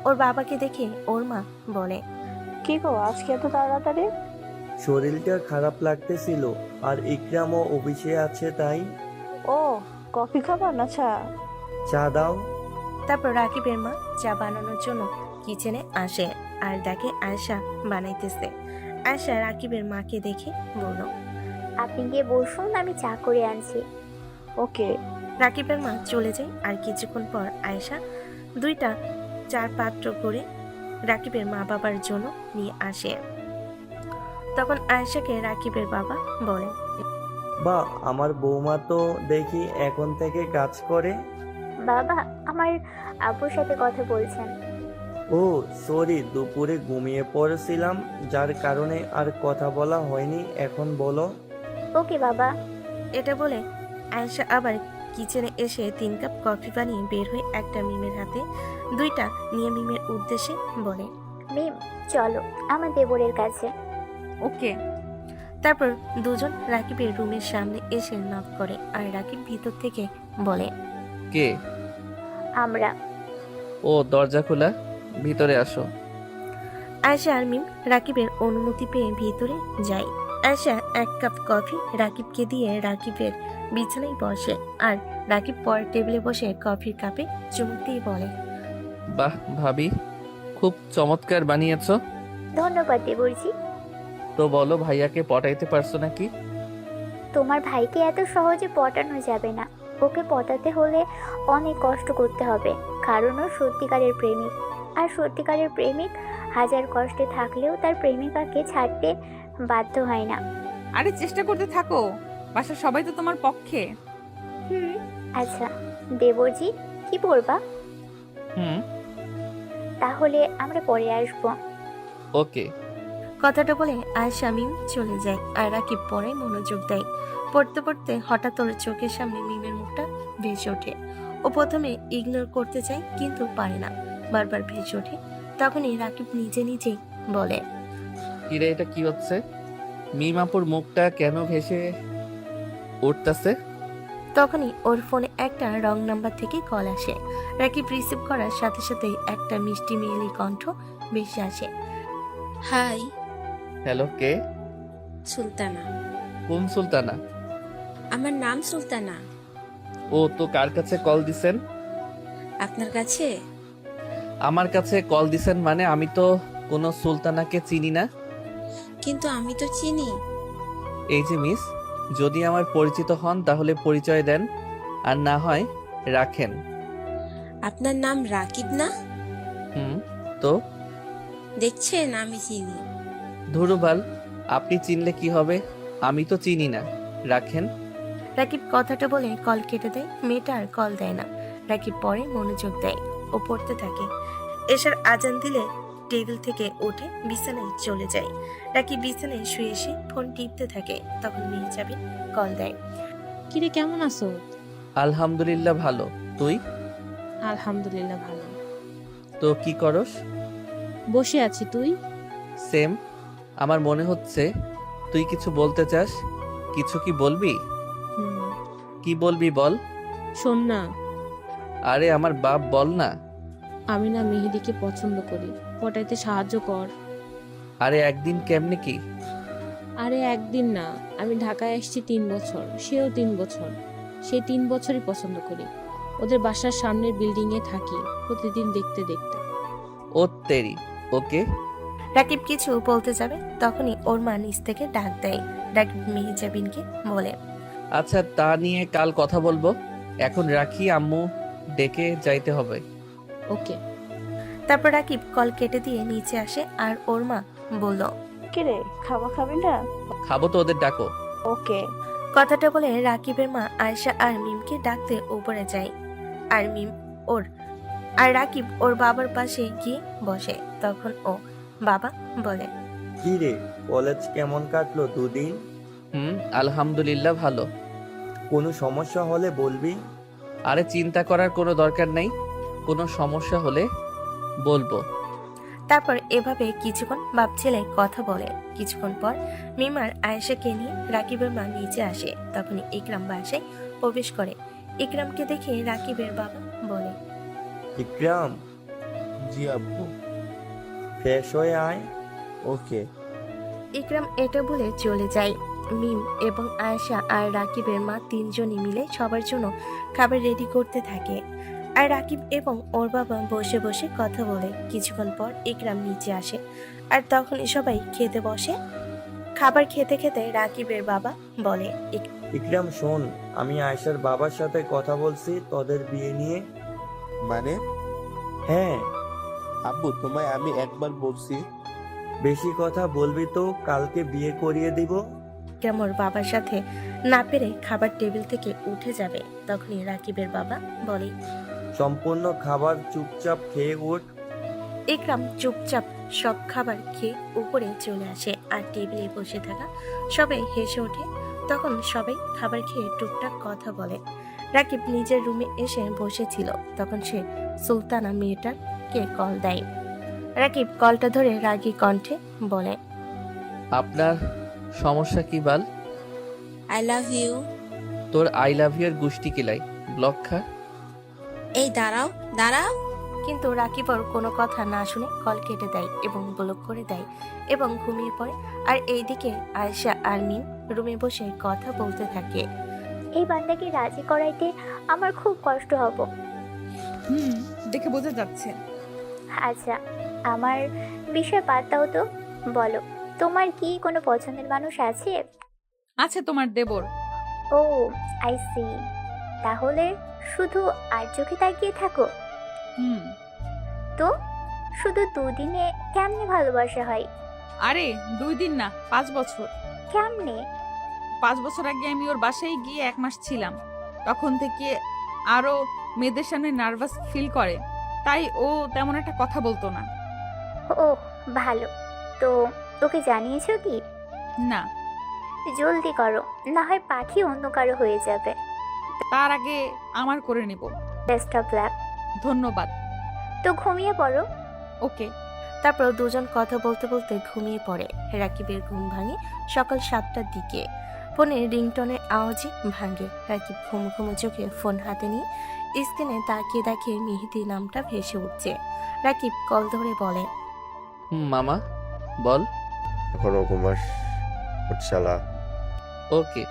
ওর বাবাকে দেখে ওর মা বলে, কি গো আজকে এত তাড়াতাড়ি? শরীরটা খারাপ লাগতেছিল আর ইকরামও অফিসে আছে তাই। ও, কফি খাবার না চা? চা দাও। তারপর রাকিবের মা চা বানানোর জন্য কিচেনে আসে আর দেখে আয়েশা বানাইতেছে। আয়েশা রাকিবের মাকে দেখে বলল, আপনি গিয়ে বসুন, আমি চা করে আনছি। ওকে। রাকিবের মা চলে যায়। আর কিছুক্ষণ পর আয়েশা 2টা চার পাত্র করে রাকিবের মা বাবার জন্য নিয়ে আসে। তখন আয়েশাকে রাকিবের বাবা বলে, বা আমার বৌমা তো দেখি এখন থেকে কাজ করে। বাবা আমার আব্বুর সাথে কথা বলছেন। ও সরি, দুপুরে ঘুমিয়ে পড়েছিলাম যার কারণে আর কথা বলা হয়নি, এখন বলো। ওকে বাবা। এটা বলে আয়েশা আবার কিচেনে এসে 3 কাপ কফি বানিয়ে বের হয়ে একটা মিমের হাতে 2টা নিয়ে মিমের উদ্দেশ্যে বলে, মিম চলো আমার দেবরের কাছে। ওকে। তারপর দুজন রাকিবের রুমের সামনে এসে নক করে। আর রাকিব ভিতর থেকে বলে, কে? আমরা। ও দরজা খোলা, ভিতরে আসো। আয়েশা আর মিম রাকিবের অনুমতি পেয়ে ভিতরে যায়। আয়েশা 1 কাপ কফি রাকিবকে দিয়ে রাকিবের বিছানায় বসে। আর রাকিব পরের টেবিলে বসে কফির কাপে চুমুক দিয়ে বলে, বাহ ভাবি, খুব চমৎকার বানিয়েছো। ধন্যবাদ দেবরজি। তো বলো, ভাইয়াকে পটাইতে পারছো নাকি? তোমার ভাইকে এত সহজে পটানো যাবে না। ওকে পটাতে হলে অনেক কষ্ট করতে হবে, কারণ ও সত্যিকারের প্রেমিক। আর সত্যিকারের প্রেমিক হাজার কষ্টে থাকলেও তার প্রেমিকাকে ছাড়তে বাধ্য হয় না। আরে চেষ্টা করতে থাকো, বাসার সবাই তো তোমার পক্ষে। আচ্ছা দেবরজি, কি বলবা? হুম। তাহলে আমরা পরে আসবো। ওকে। কথাটা বলে আয়েশা মিম চলে যায়। আর রাকিব পরে মনোযোগ দেয়। পড়তে পড়তে হঠাৎ ওর চোখের সামনে মিমের মুখটা ভেসে ওঠে। ও প্রথমে ইগনোর করতে চায় কিন্তু পারে না, বারবার ভেসে ওঠে। তখনই রাকিব নিজে নিজেই বলে, কিরে, এটা কি হচ্ছে? মিমাপুর মুখটা কেন ভেসে উঠতেছে? তখনই ওর ফোনে একটা রং নাম্বার থেকে কল আসে। রাকিব রিসিভ করার সাথে সাথে একটা মিষ্টি মেয়েলি কণ্ঠ ভেসে আসে। হাই। হ্যালো, কে? সুলতানা। কোন সুলতানা? আমার নাম সুলতানা। ও তো কার কাছে কল দিছেন? আপনার কাছে? আমার কাছে কল দিছেন মানে? আমি তো কোনো সুলতানাকে চিনি না। কিন্তু আমি তো চিনি। এই যে মিস, যদি আমার পরিচিত হন তাহলে পরিচয় দেন, আর না হয় রাখেন। আপনার নাম রাকিব না? হুম, তো দেখছেন আমি চিনি। ধুরুবাল, আপনি চিনলে কি হবে? আমি তো চিনি না, রাখেন। রাকিব কথাটা বলে কল কেটে দেয়। মেয়েটা আর কল দেয় না। রাকিব পরে মনোযোগ দেয় ও পড়তে থাকে। এশার আজান দিলে টেবিল থেকে উঠে বিছানায় চলে যায়। রাকিব বিছানায় শুয়ে এসে ফোন টিপতে থাকে। তখন মেহজাবিন কল দেয়। কিরে, কেমন আছো? আলহামদুলিল্লাহ ভালো, তুই? আলহামদুলিল্লাহ ভালো। তো কি করস? বসে আছি, তুই? সেম। আমার মনে হচ্ছে তুই কিছু বলতে চাস। কিছু কি বলবি? কি বলবি বল। শোন না। আরে আমার বাপ, বল না। আমি না মেহেদিকে পছন্দ করি, পটাইতে সাহায্য কর। আরে একদিন কেমনে কি? আরে একদিন না, আমি ঢাকায় এসেছি 3 বছর, সেও 3 বছর। সেই 3 বছরই পছন্দ করি। ওদের বাসার সামনের বিল্ডিং এ থাকি, প্রতিদিন দেখতে দেখতে। ও তেরি। ওকে। রাকিব কিছু বলতে যাবে তখনই ওর মা নিচ থেকে ডাক দেয়। রাকিব মেহজাবিনকে বলে, আচ্ছা, তা নিয়ে কাল কথা বলবো। এখন রাখি, আম্মু ডেকে যাইতে হবে। ওকে। তারপর রাকিব কল কেটে দিয়ে নিচে আসে। আর ওর মা বলল, কিরে, খাওয়া খাবি না? খাবো তো, ওদের ডাকো। ওকে। কথাটা বলে রাকিবের মা আয়েশা আর মিমকে ডাকতে উপরে যায়। আর রাকিব ওর বাবার পাশে গিয়ে বসে। তখন ও বাবা বলে, কি রে, কলেজ কেমন কাটলো 2 দিন? আলহামদুলিল্লাহ ভালো। কোনো সমস্যা হলে বলবি। আরে চিন্তা করার কোনো দরকার নেই, কোনো সমস্যা হলে বলবো। তারপর এভাবে কিছুক্ষণ বাপ ছেলে কথা বলে। কিছুক্ষণ পর মিমার আয়েশাকে নিয়ে রাকিবের মা নিচে আসে। তখন ইকরাম বাসায় প্রবেশ করে। ইকরামকে দেখে রাকিবের বাবা বলে, ইকরাম। জি আব্বু। ফ্রেশ হয়ে আয়। ওকে। ইকরাম এটা বলে চলে যায়। মিম এবং আয়েশা আর রাকিবের মা 3জনই মিলে সবার জন্য খাবার রেডি করতে থাকে। আর রাকিব এবং ওর বাবা বসে বসে কথা বলে। কিছুক্ষণ পর ইকরাম নিচে আসে আর তখনই সবাই খেতে বসে। খাবার খেতে খেতে রাকিবের বাবা বলে, ইকরাম শোন, আমি আয়েশার বাবার সাথে কথা বলছি তোদের বিয়ে নিয়ে। মানে? হ্যাঁ। আব্বু, তোমায় আমি একবার বলছি। বেশি কথা বলবি তো কালকে বিয়ে করিয়ে দিব। ইকরাম ওর বাবার সাথে না পেরে খাবার টেবিল থেকে উঠে যাবে। তখনই রাকিবের বাবা বলে, সম্পূর্ণ খাবার চুপচাপ খেয়ে ওঠ। ইকরাম চুপচাপ সব খাবার খেয়ে উপরে চলে আসে আর টেবিলে বসে থাকা সবাই হেসে ওঠে। তখন সবাই খাবার খেয়ে টুকটাক কথা বলে। রাকিব নিজের রুমে এসে বসেছিল, তখন সে সুলতানা মেয়েটাকে কল দেয়। রাকিব কলটা ধরে রাগী কণ্ঠে বলে, আপনার সমস্যা কি বাল? I love you. তোর আই লাভ ইউ এর গুষ্টি কিলাই, ব্লক খা। এই দাঁড়াও দাঁড়াও। কিন্তু রাকিব ওর কোনো কথা না শুনে কল কেটে দেয় এবং ব্লক করে দেয় এবং ঘুমিয়ে পড়ে। আর এইদিকে আয়েশা আর মিম রুমে বসে কথা বলতে থাকে। এই বান্দাকে রাজি করাইতে আমার খুব কষ্ট হব। দেখে বোঝা যাচ্ছে। আচ্ছা, আমার বিষয় বাদ দাও তো, বলো তোমার কি কোনো পছন্দের মানুষ আছে? আছে, তোমার দেবর। ও আই সি, তাহলে শুধু আর চোখে তাকিয়ে থাকো? তো শুধু দুদিনে কেমনে ভালোবাসা হয়? আরে 2 দিন না, 5 বছর। কেমনে? 5 বছর আগে আমি ওর বাসায় গিয়ে 1 মাস ছিলাম। তখন থেকে আরো মেয়েদের সামনে নার্ভাস ফিল করে, তাই ও তেমন একটা কথা বলতো না। ও ভালো। তো ওকে জানিয়েছো কি? না। জলদি করো, না হয় পাখি অন্য কারো হয়ে যাবে। তার আগে আমার করে নিব। Best of luck. ধন্যবাদ। তো ঘুমিয়ে পড়ো। ওকে। তারপর দুজন কথা বলতে বলতে ঘুমিয়ে পড়ে। রাকিবের ঘুম ভাঙে সকাল 7টার দিকে। ফোনের রিংটনের আওয়াজে ভাঙে। রাকিব ঘুম ঘুমো চোখে ফোন হাতে নিয়ে স্ক্রিনে তাকিয়ে দেখে মেহেদি নামটা ভেসে উঠছে। রাকিব কল ধরে বলে, মামা বল। এখনো ঘুমাস শালা? ওকে,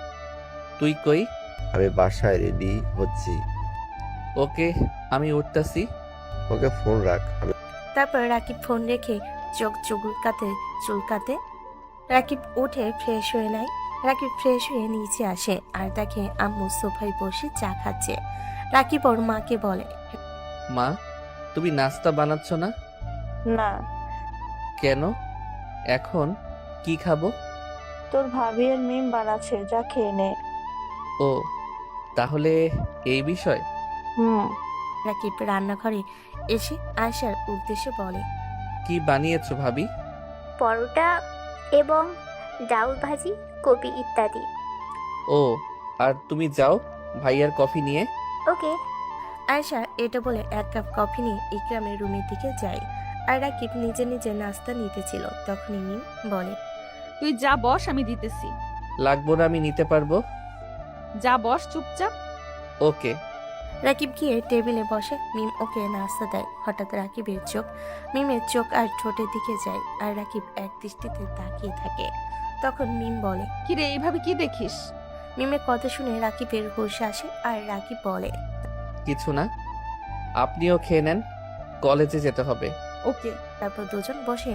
তুই কই? আমি বাসায় রেডি হচ্ছি। ওকে, আমি উঠতাছি। ওকে, ফোন রাখ। তারপর রাকিব ফোন রেখে চোখ চুলকাতে রাকিব উঠে ফ্রেশ হয়ে নেয়। রাকিব ফ্রেশ হয়ে নিচে আসে আর দেখে আম্মু সোফায় বসে চা খাচ্ছে। রাকিব ওর মাকে বলে, মা, তুমি নাস্তা বানাচ্ছ না? না। কেন? এখন কি খাবো? তোর ভাবি আর মিম বানাচ্ছে, যা খেয়ে নে। ও, তাহলে এই বিষয়। রাকিব রান্নাঘরে এসে আয়শার উদ্দেশ্যে বলে, কি বানিয়েছো ভাবি? পরোটা এবং ডাউল ভাজি, কপি ইত্যাদি। ও, আর তুমি যাও ভাইয়ার কফি নিয়ে। ওকে। আয়শা এটা বলে 1 কাপ কফি নিয়ে ইকরামের রুমের দিকে যায়। আর রাকিব নিজে নিজে নাস্তা নিতেছিল। তখনই মিম বলে, তুই যা বস, আমি দিতেছি। লাগবো না, আমি নিতে পারবো। যা বস চুপচাপ। ওকে। রাকিব গিয়ে টেবিলে বসে। মিম ওকে নাস্তা দেয়। হঠাৎ রাকিবের চোখ মিমের চোখ আর ঠোঁটের দিকে যায় আর রাকিব এক দৃষ্টিতে তাকিয়ে থাকে। তখন মিম বলে, কিরে এইভাবে কি দেখিস? মিমের কথা শুনে রাকিবের হুঁশ আসে আর রাকিব বলে, কিছু না, আপনিও খেয়ে নেন, কলেজে যেতে হবে। ওকে। তারপর দুজন বসে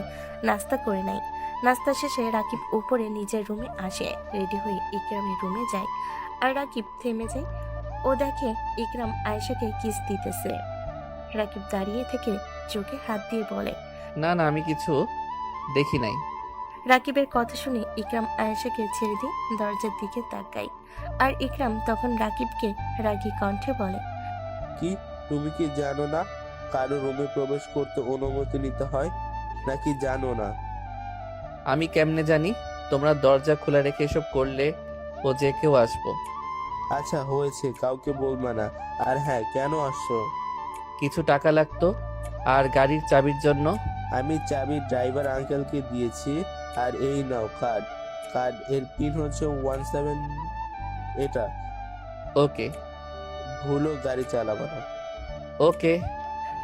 নাস্তা করে নেয়। নাস্তা শেষে রাকিব উপরে নিজের রুমে আসে। রেডি হয়ে ইকরামের রুমে যায় আর রাকিব থেমে যায়। ও দেখে ইকরাম আয়েশাকে কিস দিতেছে। রাকিব দাঁড়িয়ে থেকে চোখে হাত দিয়ে বলে, না না, আমি কিছু দেখি নাই। রাকিবের কথা শুনে ইকরাম আয়েশাকে ছেড়ে দিয়ে দরজার দিকে তাকায়। আর ইকরাম তখন রাকিবকে রাগী কণ্ঠে বলে, কি তুমি কি জানো না কারো রুমে প্রবেশ করতে অনুমতি নিতে হয়? নাকি জানো না? আমি কেমনে জানি? তোমরা দরজা খোলা রেখে এসব করলে ও যে কেউ আসবো। আচ্ছা হয়েছে, কাউকে বলবা না। আর হ্যাঁ, কেন আসছো? কিছু টাকা লাগতো আর গাড়ির চাবির জন্য। আমি চাবি ড্রাইভার আঙ্কেলকে দিয়েছি। আর এই নাও কার্ড এর পিন হচ্ছে 17। এটা। ওকে। ভুলও গাড়ি চালাবো না। ওকে।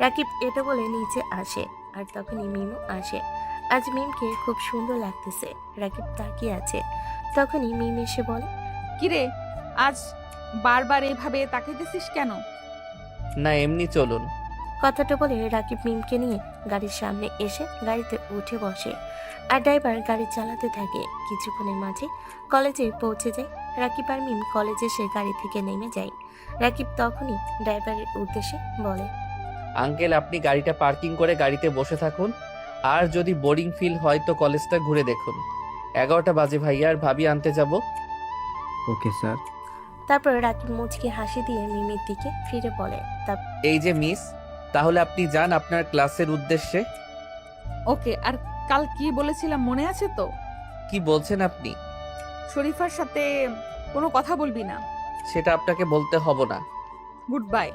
রাকিব এটা বলে নিচে আসে আর তখনই মিমও আসে। আজ মিমকে খুব সুন্দর লাগতেছে। রাকিব তাকিয়ে আছে। তখনই মিম এসে বলে, কিরে আজ বারবার এভাবে তাকাইতেছিস কেন? না এমনি চলুন। কথাটা বলে রাকিব মিমকে নিয়ে গাড়ির সামনে এসে গাড়িতে উঠে বসে আর ড্রাইভার গাড়ি চালাতে থাকে। কিছুক্ষণের মাঝে কলেজে পৌঁছে যায়। রাকিব আর মিম কলেজে এসে গাড়ি থেকে নেমে যায়। রাকিব তখনই ড্রাইভারের উদ্দেশ্যে বলে, আঙ্কেল আপনি গাড়িটা পার্কিং করে গাড়িতে বসে থাকুন, আর যদি বোরিং ফিল হয় তো কলেজটা ঘুরে দেখুন। 11টা বাজে ভাইয়া, আর ভাবি আনতে যাব। Okay sir. তারপর রাকিব মুচকি হাসি দিয়ে মিমের দিকে ফিরে বলে, এই যে মিস, তাহলে আপনি যান আপনার ক্লাসের উদ্দেশ্যে। ওকে, আর কাল কি বলেছিলাম মনে আছে তো? কি বলছেন আপনি? শরীফার সাথে কোনো কথা বলবি না। সেটা আপনাকে বলতে হবে না। Good bye.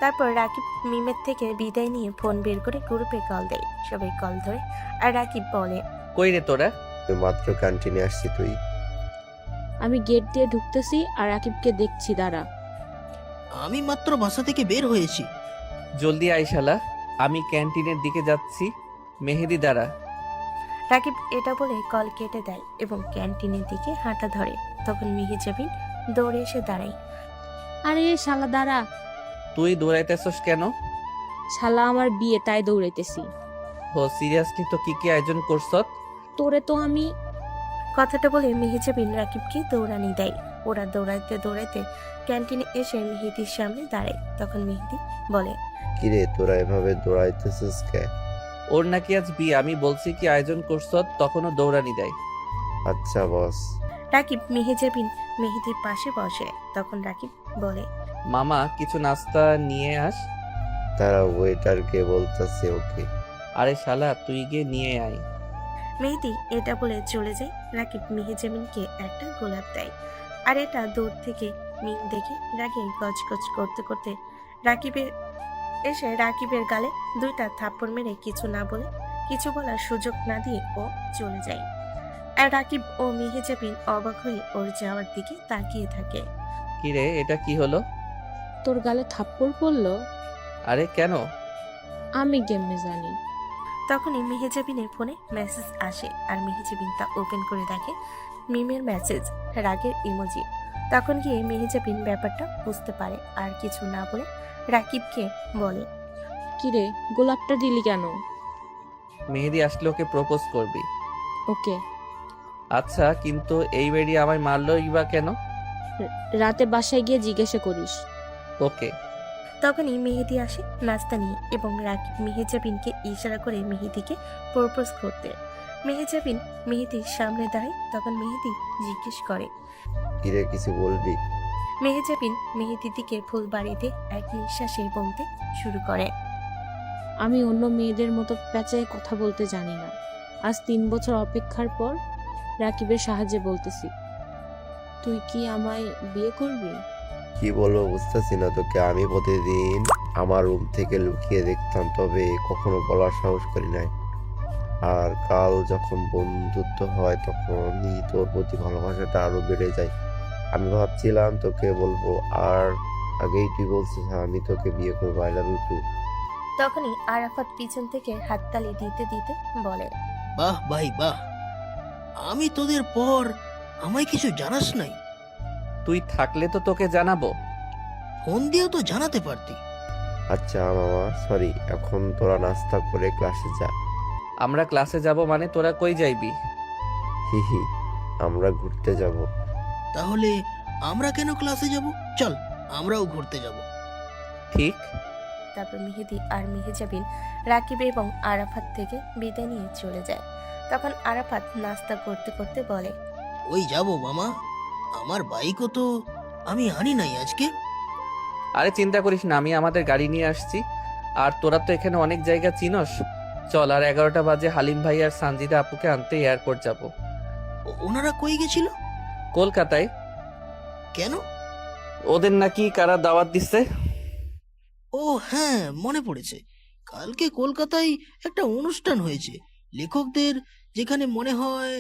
তারপর রাকিব মিমের থেকে বিদায় নিয়ে ফোন বের করে গ্রুপে কল দেয়। সবাই কল ধরে আর রাকিব বলে, কই রে তোরা? মাত্র ক্যান্টিনে আসছি, তুই? আমি গেট দিয়ে ঢুকতেছি আর রাকিবকে দেখছি, দাঁড়া। আমি মাত্র বাসা থেকে বের হয়েছি। জলদি আইশালা, আমি ক্যান্টিনের দিকে যাচ্ছি। মেহেদি দাঁড়া। রাকিব এটা বলে কল কেটে দেয় এবং ক্যান্টিনের দিকে হাঁটা ধরে। তখন মেহেজাবিন দৌড়ে এসে দাঁড়ায়। আরে শালা দাঁড়া। তুই দৌড়াইতেছস কেন? শালা আমার বিয়ে, তাই দৌড়াইতেছি। ও সিরিয়াসলি? তো কি কি আয়োজন করছত? তোরে তো আমি। কথাটা বলে মেহেজাবিন রাকিবকে দৌড়ানি দেয়। ওরা দৌড়াইতে দৌড়াইতে ক্যান্টিনে এসে মেহেদির সামনে দাঁড়ায়। তখন মেহেদি বলে, কিরে তোরা এভাবে দৌড়াইতেছিস কে? ওর নাকি আজ বিয়ে, আমি বলছি কি আয়োজন করছত, তখনও দৌড়ানি দেয়। আচ্ছা বস। রাকিব মেহেজাবিন মেহেদির পাশে বসে। তখন রাকিব বলে, মামা কিছু নাস্তা নিয়ে আস। তারা ওয়েটারকে বলতেছে ওকে। আরে শালা তুই গিয়ে নিয়ে আয়। মেহেদি এটা বলে চলে যায়। রাকিব মেহেজাবিনকে একটা গোলাপ দেয়। আর এটা দূর থেকে মিম দেখে রাগে গজগজ করতে করতে রাকিবের গালে 2টা থাপ্পড় মেরে কিছু না বলে, কিছু বলার সুযোগ না দিয়ে ও চলে যায়। আর রাকিব ও মেহেজাবিন অবাক হয়ে ওর যাওয়ার দিকে তাকিয়ে থাকে। কিরে এটা কি হলো? তোর গালে থাপ্পড় পড়লো? আরে কেন? আমি কেমনে জানি? তখনই মেহেজাবিনের ফোনে মেসেজ আসে আর মেহেজাবিন তা ওপেন করে দেখে মিমের মেসেজ, রাগের ইমোজি। তখন গিয়ে মেহেজাবিন ব্যাপারটা বুঝতে পারে আর কিছু না বলে রাকিবকে বলে, কিরে গোলাপটা দিলি কেন? মেহেদি আসলে ওকে প্রপোজ করবি। ওকে। আচ্ছা কিন্তু এই বেরিয়ে আমায় মারলোই বা কেন? রাতে বাসায় গিয়ে জিজ্ঞাসা করিস। ওকে। তখনই মেহেদি আসে নাস্তা নিয়ে এবং রাকিব মেহেজাবিনকে ইশারা করে মেহেদিকে প্রপোজ করতে। মেহেজাবিন মেহেদির সামনে দাঁড়ায়। তখন মেহেদি জিজ্ঞেস করে, কিরে কিছু বলবি? মেহেজাবিন মেহেদির দিকে ফুল বাড়িতে এক নিঃশ্বাসে বলতে শুরু করে, আমি অন্য মেয়েদের মতো প্যাঁচায় কথা বলতে জানি না। আজ 3 বছর অপেক্ষার পর রাকিবের সাহায্যে বলতেছি, তুই কি আমায় বিয়ে করবি? কি বলবো বুঝতেছি না তোকে। আমি প্রতিদিন আমার রুম থেকে লুকিয়ে দেখতাম, তবে কখনো বলার সাহস করি নাই। আর কাল যখন বন্ধুত্ব হয় তখনই তোর প্রতি ভালোবাসাটা আরো বেড়ে যায়। আমি ভাবছিলাম তোকে বলবো, আর আগেই তুই বলছিস আমি তোকে বিয়ে করবো। I love you too. তখনই আরাফাত পিছন থেকে হাততালি দিতে দিতে বলে, বাহ ভাই বাহ, আমি তোদের পর আমায় কিছু জানাস নাই? তুই থাকলে তো তোকে জানাবো। ফোন দিয়েও তো জানাতে পারতি। আচ্ছা মামা সরি, এখন তোরা নাস্তা করে ক্লাসে যা। আমরা ক্লাসে যাব মানে তোরা কই যাইবি? হি হি, আমরা ঘুরতে যাব। তাহলে আমরা কেন ক্লাসে যাব? চল আমরাও ঘুরতে যাব। ঠিক। তারপর মেহেদি আর মেহেজাবিন রাকিব এবং আরাফাত থেকে বিদায় নিয়ে চলে যায়। তখন আরাফাত নাস্তা করতে করতে বলে, ওই যাব মামা, আমার বাইকও তো আমি আনি নাই আজকে। আরে চিন্তা করিস না, আমি আমাদের গাড়ি নিয়ে আসছি। আর তোরা তো এখানে অনেক জায়গা চিনস। চল, আর 11টা বাজে হালিম ভাই আর সানজিদা আপুকে আনতে এয়ারপোর্ট যাব। ওনারা কই গেছিল? কলকাতায়। কেন? ওদের নাকি কারা দাওয়াত দিচ্ছে। ও হ্যাঁ, মনে পড়েছে। কালকে কলকাতায় একটা অনুষ্ঠান হয়েছে লেখকদের, যেখানে মনে হয়।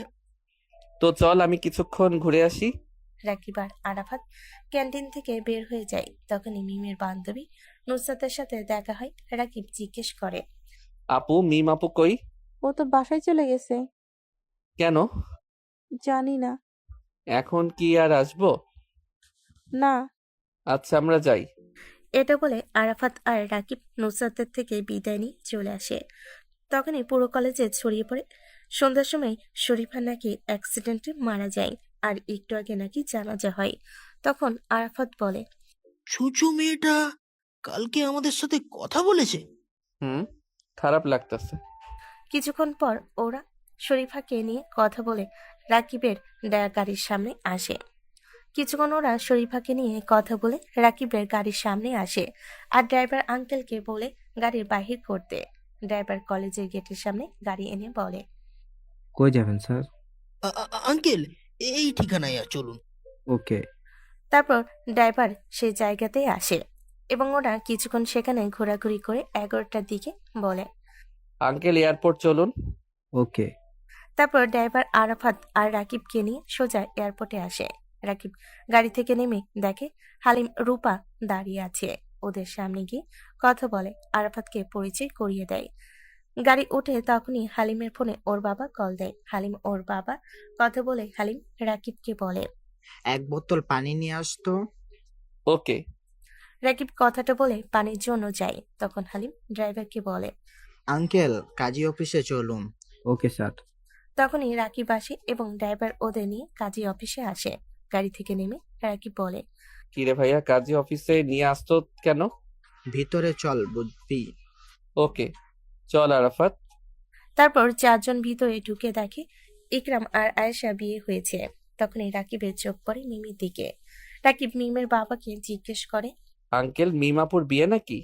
তো চল আমি কিছুক্ষণ ঘুরে আসি। রাকিব আর আরাফাত ক্যান্টিন থেকে বের হয়ে যায়। তখনই মিমের বান্ধবী নুসরাতের সাথে দেখা হয়। রাকিব জিজ্ঞেস করে, আপু, মিম আপু কই? ও তো বাসায় চলে গেছে। কেন? জানি না। এখন কি আর আসবো? না। আচ্ছা আমরা যাই। এটা বলে আরাফাত আর রাকিব নুসরাতের থেকে বিদায় নিয়ে চলে আসে। তখনই পুরো কলেজে ছড়িয়ে পড়ে সন্ধ্যার সময় শরীফা নাকি অ্যাক্সিডেন্টে মারা যায়, আর একটু আগে নাকি জানাজা হয়। তখন আরাফাত বলে, ছুচু মেয়েটা কালকে আমাদের সাথে কথা বলেছে। খারাপ লাগতেছে। কিছুক্ষণ পর ওরা শরীফাকে নিয়ে কথা বলে রাকিবের গাড়ির সামনে আসে। আর ড্রাইভার আঙ্কেলকে বলে গাড়ির বাহির করতে। ড্রাইভার কলেজের গেটের সামনে গাড়ি এনে বলে, কই যাবেন স্যার? আঙ্কেল, এই ঠিকানায় চলুন। ওকে। তারপর ড্রাইভার সেই জায়গাতেই আসে এবং ওরা কিছুক্ষণ সেখানে ঘোরাঘুরি করে 11টার দিকে বলে, আঙ্কেল এয়ারপোর্ট চলুন। ওকে। তারপর ড্রাইভার আরাফাত আর রাকিবকে নিয়ে সোজা এয়ারপোর্টে আসে। রাকিব গাড়ি থেকে নেমে দেখে হালিম রূপা দাঁড়িয়ে আছে। ওদের সামনে গিয়ে কথা বলে, আরাফাতকে পরিচয় করিয়ে দেয়। গাড়ি উঠে তখনই হালিমের ফোনে ওর বাবা কল দেয়। হালিম ওর বাবা কথা বলে হালিম রাকিবকে বলে, 1 বোতল পানি নিয়ে আসতো। ওকে। রাকিব কথাটা বলে পানির জন্য যায়। তখন হালিম ড্রাইভারকে বলে, আঙ্কেল কাজী অফিসে চলুন। Okay sir. তখনই রাকিব আসে এবং ড্রাইভার ওদের নিয়ে কাজী অফিসে আসে। গাড়ি থেকে নেমে রাকিব বলে, কিরে ভাইয়া, কাজী অফিসে নিয়ে আসতো কেন? ভিতরে চল বুঝবি। ওকে, চল আরাফাত। তারপর 4 জন ভিতরে ঢুকে দেখে ইকরাম আর আয়েশা বিয়ে হয়েছে। তখনই রাকিবের চোখ পড়ে মিমির দিকে। রাকিব মিমের বাবাকে জিজ্ঞেস করে, আঙ্কেল মিমাপুর বিয়ে নাকি?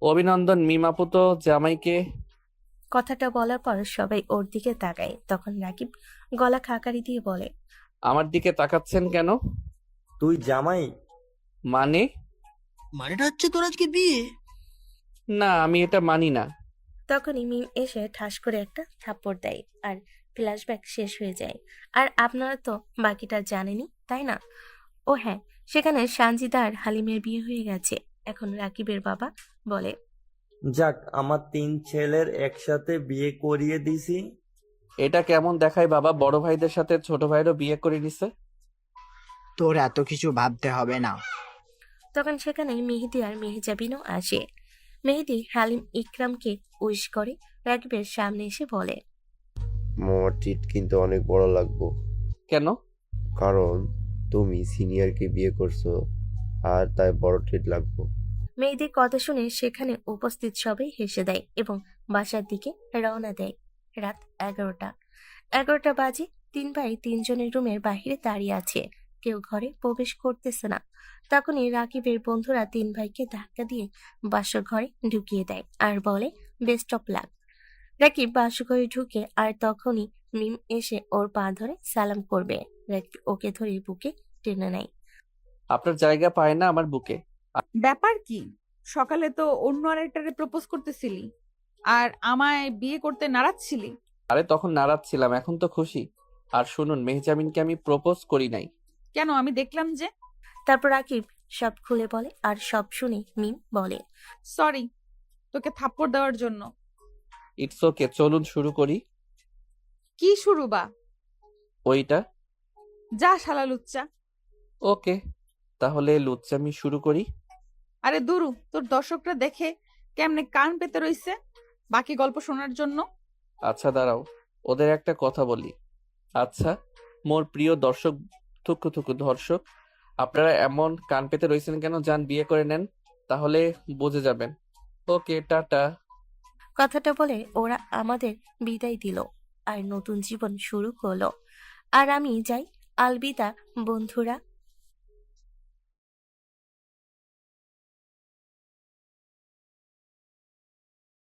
অভিনন্দন মিমাপু তো জামাইকে। কথাটা বলার পর সবাই ওর দিকে তাকায়। তখন রাকিব গলা খাকারি দিয়ে বলে, আমার দিকে তাকাচ্ছেন কেন? তুই জামাই? মানেটা হচ্ছে তোর আজকে বিয়ে? না, আমি এটা মানি না। তখনই মিম এসে ঠাস করে একটা থাপ্পড় দেয় আর ফ্ল্যাশব্যাক শেষ হয়ে যায়। আর আপনারা তো বাকিটা জানেনই, তাই না? ও হ্যাঁ, সেখানে সানজিদা আর হালিমের বিয়ে হয়ে গেছে। এখন রাকিবের বাবা বলে, যাক, আমার 3 ছেলের একসাথে বিয়ে করিয়ে দিছি। এটা কেমন দেখায় বাবা, বড় ভাইদের সাথে ছোট ভাইরও বিয়ে করে নিছে? তোর এত কিছু ভাবতে হবে না। তখন সেখানে মেহেদি আর মেহজাবিনও আসে। মেহেদি হালিম ইকরামকে উইশ করে রাকিবের সামনে এসে বলে, মামার ট্রিট কিন্তু অনেক বড় লাগবো। কেন? কারণ তুমি সিনিয়রকে বিয়ে করছো, আর তাই বড় ট্রিট লাগবো। মেয়েদের কথা শুনে সেখানে উপস্থিত সবাই হেসে দেয় এবং বাসার দিকে রওনা দেয়। রাত 11টা বাজে। 3 ভাই 3 জনের রুমের বাহিরে দাঁড়িয়ে আছে, কেউ ঘরে প্রবেশ করতেছে না। তখনই রাকিবের বন্ধুরা 3 ভাইকে ধাক্কা দিয়ে বাসর ঘরে ঢুকিয়ে দেয় আর বলে, বেস্ট অফ লাক। রাকিব বাসর ঘরে ঢুকে আর তখনই মিম এসে ওর পা ধরে সালাম করবে। রাকিব ওকে ধরে বুকে টেনে নেয়। আপনার জায়গা পায় না আমার বুকে। ব্যাপার কি? সকালে তো অন্য আরেকটারে প্রপোজ করতেছিলি আর আমায় বিয়ে করতে নাড়াচ্ছিলি। আরে তখন নারাজ ছিলাম, এখন তো খুশি। আর শুনুন, মেহজামিনকে আমি প্রপোজ করি নাই। কেন? আমি দেখলাম যে। তারপর রাকিব সব খুলে বলে আর সব শুনে মিম বলে, সরি তোকে থাপ্পড় দেওয়ার জন্য। ইটস ওকে, চলুন শুরু করি। কি শুরু বা? ওইটা। যা শালা লুচ্চা। ওকে, তাহলে লুচ্চামি শুরু করি। আরে দুরু, তোর দর্শকরা দেখে কেমনে কান পেতে রইছে বাকি গল্প শোনার জন্য। আচ্ছা দাঁড়াও, ওদের একটা কথা বলি। আচ্ছা মোর প্রিয় দর্শক, দর্শক, আপনারা এমন কান পেতে রইছেন কেন? যান বিয়ে করে নেন, তাহলে বুঝে যাবেন। ওকে, টাটা। কথাটা বলে ওরা আমাদের বিদায় দিল আর নতুন জীবন শুরু করলো। আর আমি যাই, আলবিদা বন্ধুরা।